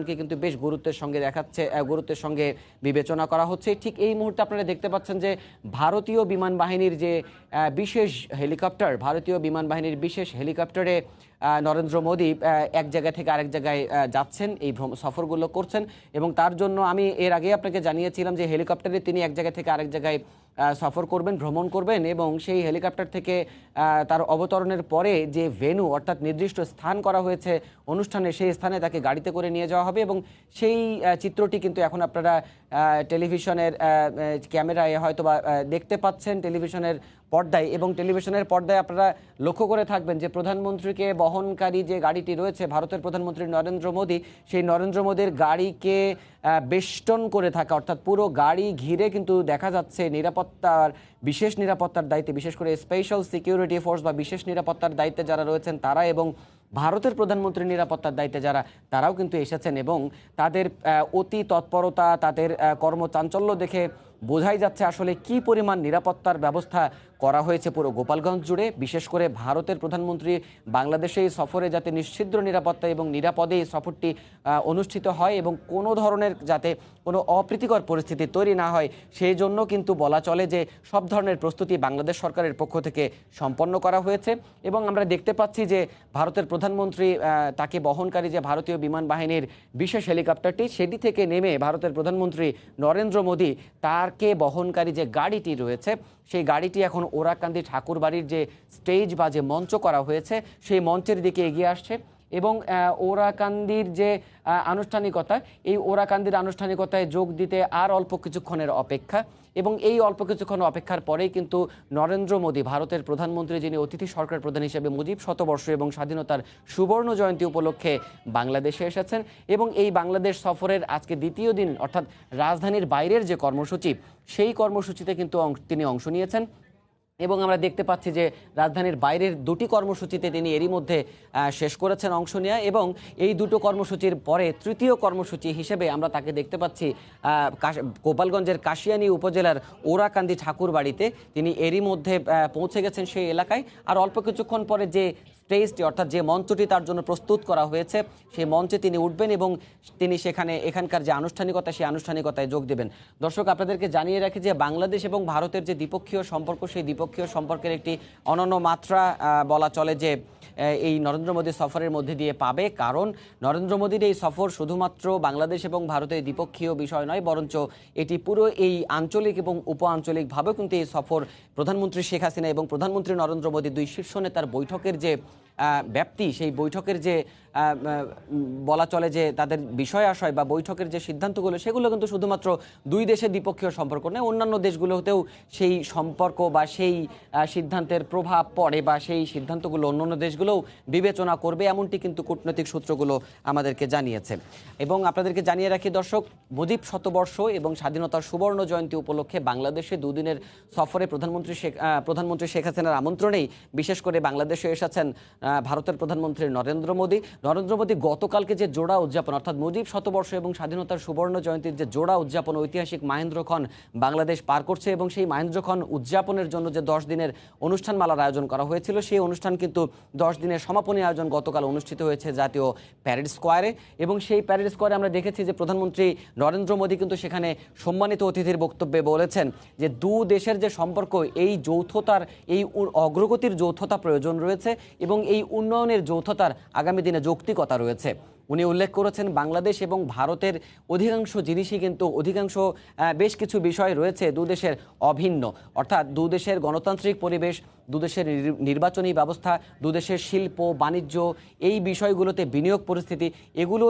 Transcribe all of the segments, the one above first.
কে কিন্তু বেশ গুরুত্বের সঙ্গে বিবেচনা করা হচ্ছে। ঠিক এই মুহূর্তে আপনারা দেখতে পাচ্ছেন যে ভারতীয় বিমান বাহিনীর যে বিশেষ হেলিকপ্টারে নরেন্দ্র মোদী এক জায়গা থেকে আরেক জায়গায় যাচ্ছেন, এই সফরগুলো করছেন। এবং তার জন্য আমি এর আগে আপনাকে জানিয়েছিলাম যে হেলিকপ্টারে তিনি এক জায়গা থেকে আরেক জায়গায় সফর করবেন, ভ্রমণ করবেন, এবং সেই হেলিকপ্টার থেকে তার অবতরণের পরে যে ভেন্যু অর্থাৎ নির্দিষ্ট স্থান করা হয়েছে অনুষ্ঠানে, সেই স্থানে তাকে গাড়িতে করে নিয়ে যাওয়া হবে। এবং সেই চিত্রটি কিন্তু এখন আপনারা টেলিভিশনের ক্যামেরায় হয়তো বা দেখতে পাচ্ছেন, টেলিভিশনের পর্দায়। এবং টেলিভিশনের পর্দায় আপনারা লক্ষ্য করে থাকবেন যে প্রধানমন্ত্রীকে বহনকারী যে গাড়িটি রয়েছে, ভারতের প্রধানমন্ত্রী নরেন্দ্র মোদী, সেই নরেন্দ্র মোদীর গাড়িকে বেষ্টন করে থাকা, অর্থাৎ পুরো গাড়ি ঘিরে কিন্তু দেখা যাচ্ছে বিশেষ নিরাপত্তার দায়িত্বে, বিশেষ করে স্পেশাল সিকিউরিটি ফোর্স বা বিশেষ নিরাপত্তার দায়িত্বে যারা রয়েছেন তারা, এবং ভারতের প্রধানমন্ত্রীর নিরাপত্তার দায়িত্বে যারা, তারাও কিন্তু এসেছেন। এবং তাদের অতি তৎপরতা, তাদের কর্মচাঞ্চল্য দেখে বোঝাই যাচ্ছে আসলে কি পরিমাণ নিরাপত্তার ব্যবস্থা করা হয়েছে পুরো গোপালগঞ্জ জুড়ে। বিশেষ করে ভারতের প্রধানমন্ত্রী বাংলাদেশে এই সফরে যাতে নিশ্ছিদ্র নিরাপত্তা এবং নিরাপদে এই সফরটি অনুষ্ঠিত হয় এবং কোনো ধরনের যাতে কোনো অপ্রীতিকর পরিস্থিতি তৈরি না হয়, সেই জন্য কিন্তু বলা চলে যে সব ধরনের প্রস্তুতি বাংলাদেশ সরকারের পক্ষ থেকে সম্পন্ন করা হয়েছে। এবং আমরা দেখতে পাচ্ছি যে ভারতের প্রধানমন্ত্রী তাকে বহনকারী যে ভারতীয় বিমান বাহিনীর বিশেষ হেলিকপ্টারটি, সেটি থেকে নেমে ভারতের প্রধানমন্ত্রী নরেন্দ্র মোদী তারকে বহনকারী যে গাড়িটি রয়েছে, সেই গাড়িটি এখন ওরাকান্দি ঠাকুরবাড়ির যে স্টেজ বা যে মঞ্চ করা হয়েছে, সেই মঞ্চের দিকে এগিয়ে আসছে। এবং ওরাকান্দির যে আনুষ্ঠানিকতা, এই ওরাকান্দির আনুষ্ঠানিকতায় যোগ দিতে আর অল্প কিছুক্ষণের অপেক্ষা। এবং এই অল্প কিছুক্ষণ অপেক্ষার পরেই কিন্তু নরেন্দ্র মোদী, ভারতের প্রধানমন্ত্রী, যিনি অতিথি সরকার প্রধান হিসেবে মুজিব শতবর্ষ এবং স্বাধীনতার সুবর্ণ জয়ন্তী উপলক্ষে বাংলাদেশে এসেছেন। এবং এই বাংলাদেশ সফরের আজকে দ্বিতীয় দিন, অর্থাৎ রাজধানীর বাইরের যে কর্মসূচি, সেই কর্মসূচিতে কিন্তু তিনি অংশ নিয়েছেন। এবং আমরা দেখতে পাচ্ছি যে রাজধানীর বাইরের দুটি কর্মসূচিতে তিনি এরই মধ্যে শেষ করেছেন অংশ নেওয়া। এবং এই দুটো কর্মসূচির পরে তৃতীয় কর্মসূচি হিসেবে আমরা তাকে দেখতে পাচ্ছি গোপালগঞ্জের কাশিয়ানী উপজেলার ওরাকান্দি ঠাকুরবাড়িতে। তিনি এরই মধ্যে পৌঁছে গেছেন সেই এলাকায়। আর অল্প কিছুক্ষণ পরে যে স্টেজটি, অর্থাৎ যে মঞ্চটি তার জন্য প্রস্তুত করা হয়েছে, সেই মঞ্চে তিনি উঠবেন এবং তিনি এখানকার যে আনুষ্ঠানিকতা, সেই আনুষ্ঠানিকতায় যোগ দেবেন। দর্শক, আপনাদেরকে জানিয়ে রাখি যে বাংলাদেশ এবং ভারতের যে দ্বিপক্ষীয় সম্পর্ক, সেই দ্বিপক্ষীয় সম্পর্কের একটি অনন্য মাত্রা বলা চলে যে এই নরেন্দ্র মোদীর সফরের মধ্যে দিয়ে পাবে। কারণ নরেন্দ্র মোদীর এই সফর শুধুমাত্র বাংলাদেশ এবং ভারতের দ্বিপক্ষীয় বিষয় নয়, বরঞ্চ এটি পুরো এই আঞ্চলিক এবং উপ আঞ্চলিকভাবেও কিন্তু এই সফর প্রধানমন্ত্রী শেখ হাসিনা এবং প্রধানমন্ত্রী নরেন্দ্র মোদী দুই শীর্ষ নেতার বৈঠকের যে ব্যাপ্তি, সেই বৈঠকের যে বলা চলে যে তাদের বিষয় আশয় বা বৈঠকের যে সিদ্ধান্তগুলো, সেগুলো কিন্তু শুধুমাত্র দুই দেশের দ্বিপক্ষীয় সম্পর্ক নয়, অন্যান্য দেশগুলোতেও সেই সম্পর্ক বা সেই সিদ্ধান্তের প্রভাব পড়ে বা সেই সিদ্ধান্তগুলো অন্যান্য দেশগুলোও বিবেচনা করবে, এমনটি কিন্তু কূটনৈতিক সূত্রগুলো আমাদেরকে জানিয়েছে। এবং আপনাদেরকে জানিয়ে রাখি দর্শক, মুজিব শতবর্ষ এবং স্বাধীনতার সুবর্ণ জয়ন্তী উপলক্ষে বাংলাদেশে দুদিনের সফরে প্রধানমন্ত্রী শেখ হাসিনার আমন্ত্রণেই বিশেষ করে বাংলাদেশে এসেছেন ভারতের প্রধানমন্ত্রী নরেন্দ্র মোদী। গতকালকে যে জোড়া উদযাপন, অর্থাৎ মুজিব শতবর্ষ এবং স্বাধীনতার সুবর্ণ জয়ন্তীর যে জোড়া উদযাপন, ঐতিহাসিক মাহেন্দ্রক্ষণ বাংলাদেশ পার করছে। এবং সেই মাহেন্দ্রক্ষণ উদযাপনের জন্য যে 10 দিনের অনুষ্ঠানমালার আয়োজন করা হয়েছিল, সেই অনুষ্ঠান কিন্তু 10 দিনের সমাপনী আয়োজন গতকাল অনুষ্ঠিত হয়েছে জাতীয় প্যারেড স্কোয়ারে। এবং সেই প্যারেড স্কোয়ারে আমরা দেখেছি যে প্রধানমন্ত্রী নরেন্দ্র মোদী কিন্তু সেখানে সম্মানিত অতিথির বক্তব্যে বলেছেন যে দু দেশের যে সম্পর্ক, এই যৌথতার, এই অগ্রগতির যৌথতা প্রয়োজন রয়েছে এবং এই উন্নয়নের যৌথতার আগামী দিনে যৌক্তিকতা রয়েছে। উনি উল্লেখ করেছেন বাংলাদেশ এবং ভারতের অধিকাংশ জিনিসই কিন্তু বেশ কিছু বিষয় রয়েছে দুদেশের অভিন্ন, অর্থাৎ দুদেশের গণতান্ত্রিক পরিবেশ, দুদেশের নির্বাচনী ব্যবস্থা, দুদেশের শিল্প বাণিজ্য, এই বিষয়গুলোতে বিনিয়োগ পরিস্থিতি, এগুলো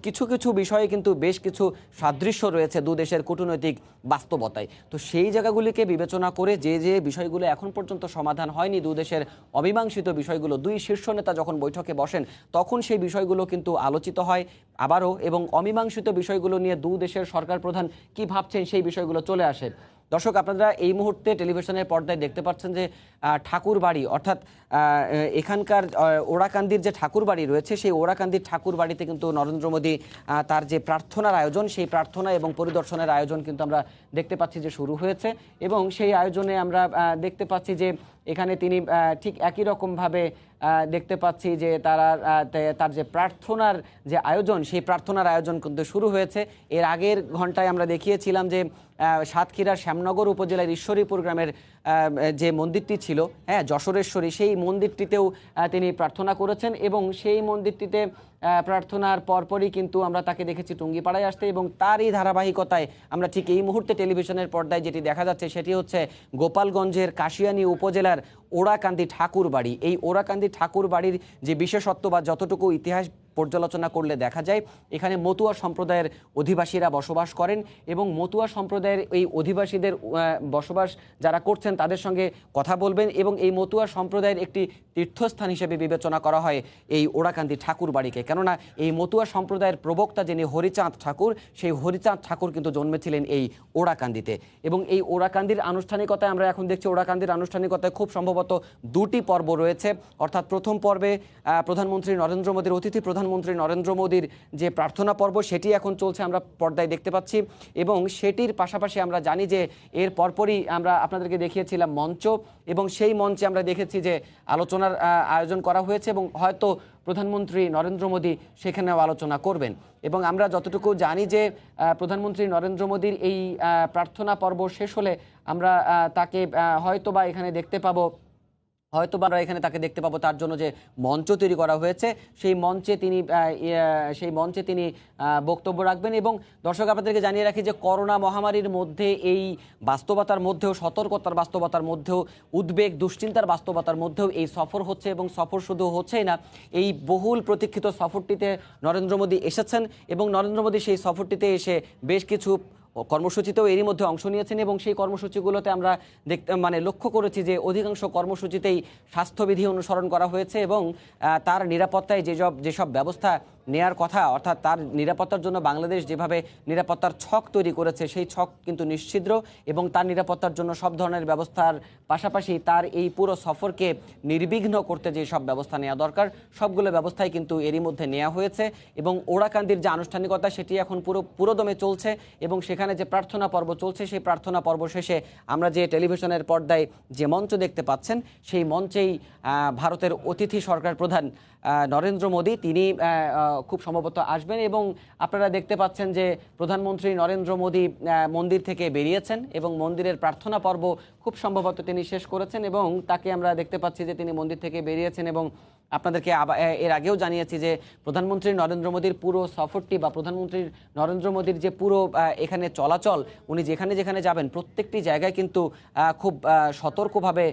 কিছু কিছু বিষয়ে কিন্তু বেশ কিছু সাদৃশ্য রয়েছে দুদেশের কূটনৈতিক বাস্তবতায়। তো সেই জায়গাগুলিকে বিবেচনা করে যে বিষয়গুলো এখন পর্যন্ত সমাধান হয়নি, দুদেশের অমীমাংসিত বিষয়গুলো, দুই শীর্ষ নেতা যখন বৈঠকে বসেন তখন সেই বিষয়গুলো কিন্তু আলোচিত হয় আবারও, এবং অমীমাংসিত বিষয়গুলো নিয়ে দু দেশের সরকার প্রধান কি ভাবছেন সেই বিষয়গুলো চলে আসে। দর্শক, আপনারা এই মুহূর্তে টেলিভিশনের পর্দায় দেখতে পাচ্ছেন যে ঠাকুরবাড়ি, অর্থাৎ এখানকার ওরাকান্দির যে ঠাকুরবাড়ি রয়েছে, সেই ওরাকান্দির ঠাকুরবাড়িতে কিন্তু নরেন্দ্র মোদী তার যে প্রার্থনার আয়োজন, সেই প্রার্থনা এবং পরিদর্শনের আয়োজন কিন্তু আমরা দেখতে পাচ্ছি যে শুরু হয়েছে। এবং সেই আয়োজনে আমরা দেখতে পাচ্ছি যে এখানে তিনি ঠিক একই রকমভাবে দেখতে পাচ্ছি যে তার যে প্রার্থনার যে আয়োজন, সেই প্রার্থনার আয়োজন কিন্তু শুরু হয়েছে। এর আগের ঘন্টায় আমরা দেখিয়েছিলাম যে সাতক্ষীরার শ্যামনগর উপজেলার ঈশ্বরীপুর গ্রামের যে মন্দিরটি ছিল, হ্যাঁ, যশোরেশ্বরী, সেই মন্দিরটিতেও তিনি প্রার্থনা করেছেন এবং সেই মন্দিরটিতে প্রার্থনার পরপরই কিন্তু আমরা তাকে দেখেছি টুঙ্গিপাড়ায় আসতে, এবং তারই ধারাবাহিকতায় আমরা ঠিক এই মুহূর্তে টেলিভিশনের পর্দায় যেটি দেখা যাচ্ছে সেটি হচ্ছে গোপালগঞ্জের কাশিয়ানী উপজেলার ওড়াকান্দি ঠাকুর বাড়ি। এই ওড়াকান্দি ঠাকুর বাড়ির যে বিশেষত্ব বা যতটুকু ইতিহাস পর্যালোচনা করলে দেখা যায়, এখানে মতুয়া সম্প্রদায়ের অধিবাসীরা বসবাস করেন এবং মতুয়া সম্প্রদায়ের এই অধিবাসীদের বসবাস যারা করছেন তাদের সঙ্গে কথা বলবেন, এবং এই মতুয়া সম্প্রদায়ের একটি তীর্থস্থান হিসেবে বিবেচনা করা হয় এই ওড়াকান্দি ঠাকুর বাড়িকে। কেননা এই মতুয়া সম্প্রদায়ের প্রবক্তা যিনি হরিচাঁদ ঠাকুর, সেই হরিচাঁদ ঠাকুর কিন্তু জন্মেছিলেন এই ওড়াকান্দিতে। এবং এই ওড়াকান্দির আনুষ্ঠানিকতায় আমরা এখন দেখছি, ওড়াকান্দির আনুষ্ঠানিকতায় খুব সম্ভবত দুটি পর্ব রয়েছে। অর্থাৎ প্রথম পর্বে প্রধানমন্ত্রী নরেন্দ্র মোদীর প্রধানমন্ত্রী নরেন্দ্র মোদীর যে প্রার্থনা পর্ব সেটি এখন চলছে, আমরা পর্দায় দেখতে পাচ্ছি। এবং সেটির পাশাপাশি আমরা জানি যে এর পরপরই আমরা আপনাদেরকে দেখিয়েছিলাম মঞ্চ, এবং সেই মঞ্চে আমরা দেখেছি যে আলোচনার আয়োজন করা হয়েছে এবং হয়তো প্রধানমন্ত্রী নরেন্দ্র মোদী সেখানেও আলোচনা করবেন। এবং আমরা যতটুকু জানি যে প্রধানমন্ত্রী নরেন্দ্র মোদীর এই প্রার্থনা পর্ব শেষ হলে আমরা তাকে হয়তোবা এখানে দেখতে পাবো, এখানে তাকে দেখতে পাবো তার জন্য যে মঞ্চ তৈরি করা হয়েছে সেই মঞ্চে তিনি বক্তব্য রাখবেন। এবং দর্শক, আপনাদেরকে জানিয়ে রাখি যে করোনা মহামারীর মধ্যে, এই বাস্তবতার মধ্যেও, সতর্কতার বাস্তবতার মধ্যেও, উদ্বেগ দুশ্চিন্তার বাস্তবতার মধ্যেও এই সফর হচ্ছে, এবং সফর শুধু হচ্ছেই না, এই বহুল প্রতীক্ষিত সফরটিতে নরেন্দ্র মোদী এসেছেন এবং নরেন্দ্র মোদী সেই সফরটিতে এসে বেশ কিছু কর্মসূচিতেও এরই মধ্যে অংশ নিয়েছেন। এবং সেই কর্মসূচিগুলোতে আমরা লক্ষ্য করেছি যে অধিকাংশ কর্মসূচিতেই স্বাস্থ্যবিধি অনুসরণ করা হয়েছে এবং তার নিরাপত্তায় যেসব ব্যবস্থা নেয়ার কথা, অর্থাৎ তার নিরাপত্তার জন্য বাংলাদেশ যেভাবে নিরাপত্তার ছক তৈরি করেছে সেই ছক কিন্তু নিশ্ছিদ্র, এবং তার নিরাপত্তার জন্য সব ধরনের ব্যবস্থার পাশাপাশি তার এই পুরো সফরকে নির্বিঘ্ন করতে যে সব ব্যবস্থা নেওয়া দরকার সবগুলো ব্যবস্থাই কিন্তু এরই মধ্যে নেওয়া হয়েছে। এবং ওড়াকান্দির যে আনুষ্ঠানিকতা সেটি এখন পুরোদমে চলছে, এবং সেখানে যে প্রার্থনা পর্ব চলছে সেই প্রার্থনা পর্ব শেষে আমরা যে টেলিভিশনের পর্দায় যে মঞ্চ দেখতে পাচ্ছেন সেই মঞ্চেই ভারতের অতিথি সরকার প্রধান নরেন্দ্র মোদী তিনি খুব সম্ভবত আসবেন। এবং আপনারা দেখতে পাচ্ছেন যে প্রধানমন্ত্রী নরেন্দ্র মোদী মন্দির থেকে বেরিয়েছেন এবং মন্দিরের প্রার্থনা পর্ব খুব সম্ভবত তিনি শেষ করেছেন, এবং তাকে আমরা দেখতে পাচ্ছি যে তিনি মন্দির থেকে বেরিয়েছেন। এবং আপনাদেরকে এর আগেও জানিয়েছি যে প্রধানমন্ত্রী নরেন্দ্র মোদীর পুরো সফরটি বা প্রধানমন্ত্রী নরেন্দ্র মোদীর যে পুরো এখানে চলাচল, উনি যেখানে যেখানে যাবেন প্রত্যেকটি জায়গায় কিন্তু খুব সতর্কভাবে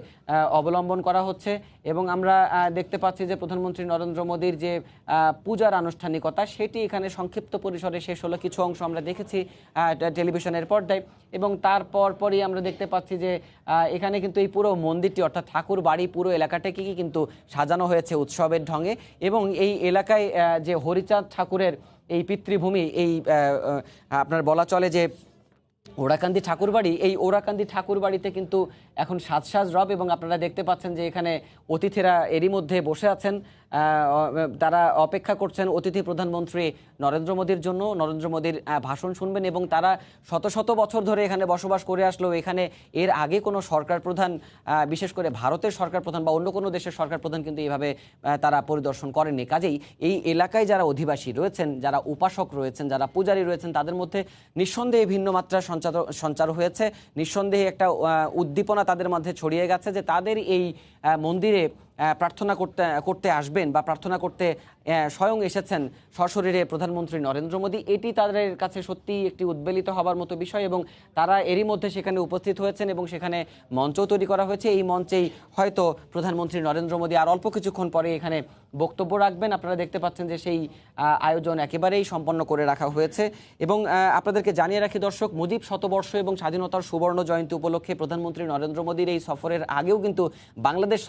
অবলম্বন করা হচ্ছে। এবং আমরা দেখতে পাচ্ছি যে প্রধানমন্ত্রী নরেন্দ্র মোদীর যে পূজার আনুষ্ঠানিকতা সেটি এখানে সংক্ষিপ্ত পরিসরে শেষ হলো, কিছু অংশ আমরা দেখেছি টেলিভিশনের পর্দায়। এবং তারপরই আমরা দেখতে পাচ্ছি যে এখানে কিন্তু এই পুরো মন্দিরটি অর্থাৎ ঠাকুর বাড়ি পুরো এলাকাটাকে কিন্তু সাজানো হয়েছে উৎসবের ঢঙে। এবং এই এলাকায় যে হরিচাঁদ ঠাকুরের এই পিতৃভূমি, এই আপনার বলা চলে যে ওড়াকান্দি ঠাকুরবাড়ি, এই ওড়াকান্দি ঠাকুরবাড়িতে কিন্তু এখন সাজ রব। এবং আপনারা দেখতে পাচ্ছেন যে এখানে অতিথিরা এরই মধ্যে বসে আছেন, তারা অপেক্ষা করছেন অতিথি প্রধানমন্ত্রী নরেন্দ্র মোদীর জন্য, নরেন্দ্র মোদীর ভাষণ শুনবেন। এবং তারা শত শত বছর ধরে এখানে বসবাস করে আসলেও এখানে এর আগে কোনো সরকার প্রধান, বিশেষ করে ভারতের সরকার প্রধান বা অন্য কোনো দেশের সরকার প্রধান কিন্তু এইভাবে তারা পরিদর্শন করেননি। কাজেই এই এলাকায় যারা অধিবাসী রয়েছেন, যারা উপাসক রয়েছেন, যারা পূজারী রয়েছেন, তাদের মধ্যে নিঃসন্দেহে ভিন্ন মাত্রা সঞ্চার হয়েছে। নিঃসন্দেহে একটা উদ্দীপনা তাদের মধ্যে ছড়িয়ে গেছে যে তাদের এই মন্দিরে প্রার্থনা করতে আসবেন বা প্রার্থনা করতে স্বয়ং এসেছেন সশরীরে প্রধানমন্ত্রী নরেন্দ্র মোদী। এটি তাদের কাছে সত্যি একটি উদ্বেলিত হবার মতো বিষয়, এবং তারা এরই মধ্যে সেখানে উপস্থিত হয়েছেন এবং সেখানে মঞ্চ তৈরি করা হয়েছে। এই মঞ্চেই হয়তো প্রধানমন্ত্রী নরেন্দ্র মোদী আর অল্প কিছুক্ষণ পরে এখানে বক্তব্য রাখবেন। আপনারা দেখতে পাচ্ছেন যে সেই আয়োজন একেবারেই সম্পন্ন করে রাখা হয়েছে। এবং আপনাদেরকে জানিয়ে রাখি দর্শক, মুজিব শতবর্ষ এবং স্বাধীনতার সুবর্ণ জয়ন্তী উপলক্ষে প্রধানমন্ত্রী নরেন্দ্র মোদীর এই সফরের আগেও কিন্তু বাংলাদেশ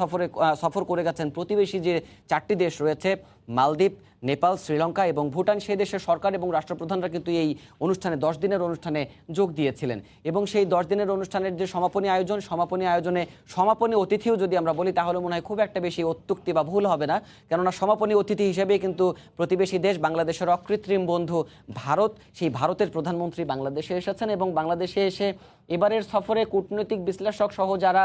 সফর করে গেছেন প্রতিবেশী যে 4টি দেশ রয়েছে, মালদ্বীপ, নেপাল, শ্রীলঙ্কা এবং ভুটান, সেই দেশের সরকার এবং রাষ্ট্রপ্রধানরা কিন্তু এই অনুষ্ঠানে 10 দিনের অনুষ্ঠানে যোগ দিয়েছিলেন। এবং সেই 10 দিনের অনুষ্ঠানের যে সমাপনী আয়োজনে সমাপনী অতিথিও যদি আমরা বলি তাহলে মনে হয় খুব একটা বেশি অত্যুক্তি বা ভুল হবে না, কেননা সমাপনী অতিথি হিসেবে কিন্তু প্রতিবেশী দেশ বাংলাদেশের অকৃত্রিম বন্ধু ভারত, সেই ভারতের প্রধানমন্ত্রী বাংলাদেশে এসেছেন এবং বাংলাদেশে এসে এবারের সফরে কূটনৈতিক বিশ্লেষক সহ যারা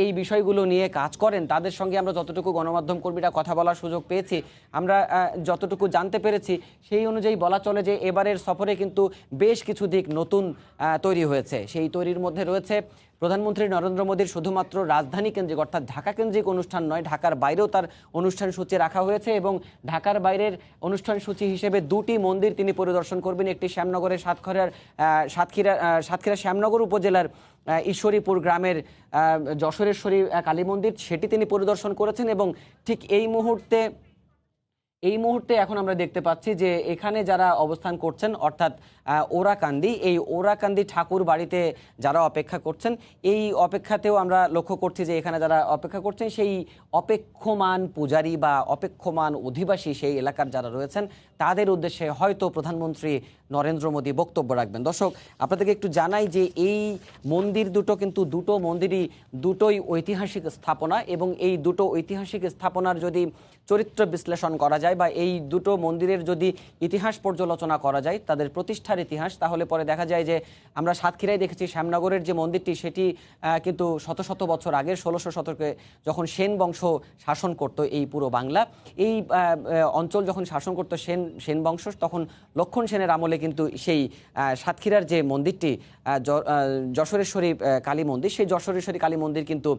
এই বিষয়গুলো নিয়ে কাজ করেন তাদের সঙ্গে আমরা যতটুকু গণমাধ্যম কর্মীরা কথা বলার সুযোগ পেয়েছি, আমরা যতটুকু জানতে পেরেছি সেই অনুযায়ী বলা চলে যে এবারের সফরে কিন্তু বেশ কিছু দিক নতুন তৈরি হয়েছে। সেই তৈরির মধ্যে রয়েছে প্রধানমন্ত্রী নরেন্দ্র মোদীর শুধুমাত্র রাজধানী কেন্দ্রিক অর্থাৎ ঢাকা কেন্দ্রিক অনুষ্ঠান নয়, ঢাকার বাইরেও তার অনুষ্ঠান সূচি রাখা হয়েছে এবং ঢাকার বাইরের অনুষ্ঠান সূচি হিসেবে 2টি মন্দির তিনি পরিদর্শন করবেন। একটি শ্যামনগরের সাতক্ষীরা শ্যামনগর উপজেলার ঈশ্বরীপুর গ্রামের যশোরেশ্বরী কালী মন্দির, সেটি তিনি পরিদর্শন করেছেন এবং ঠিক এই মুহূর্তে এখন আমরা দেখতে পাচ্ছি যে এখানে যারা অবস্থান করছেন অর্থাৎ ওরাকান্দি, এই ওরাকান্দি ঠাকুর বাড়িতে যারা অপেক্ষা করছেন, এই অপেক্ষাতেও আমরা লক্ষ্য করছি যে এখানে যারা অপেক্ষা করছেন সেই অপেক্ষমান পূজারী বা অপেক্ষমান অধিবাসী সেই এলাকার যারা রয়েছেন তাদের উদ্দেশ্যে হয়তো প্রধানমন্ত্রী নরেন্দ্র মোদী বক্তব্য রাখবেন। দর্শক, আপনাদেরকে একটু জানাই যে এই মন্দির দুটো কিন্তু দুটোই ঐতিহাসিক স্থাপনা এবং এই দুটো ঐতিহাসিক স্থাপনার যদি চরিত্র বিশ্লেষণ করা যায় বা এই দুটো মন্দিরের যদি ইতিহাস পর্যালোচনা করা যায়, তাদের প্রতিষ্ঠার ইতিহাস, তাহলে পরে দেখা যায় যে আমরা সাতক্ষীরায় দেখেছি শ্যামনগরের যে মন্দিরটি সেটি কিন্তু শত শত বছর আগে 1600 শতকে যখন সেন বংশ শাসন করত এই পুরো বাংলা, এই অঞ্চল যখন শাসন করত সেন বংশ, তখন লক্ষণ সেনের আমলে কিন্তু সেই সাতক্ষীরার যে মন্দিরটি যশোরেশ্বরী কালী মন্দির, সেই যশোরেশ্বরী কালী মন্দির কিন্তু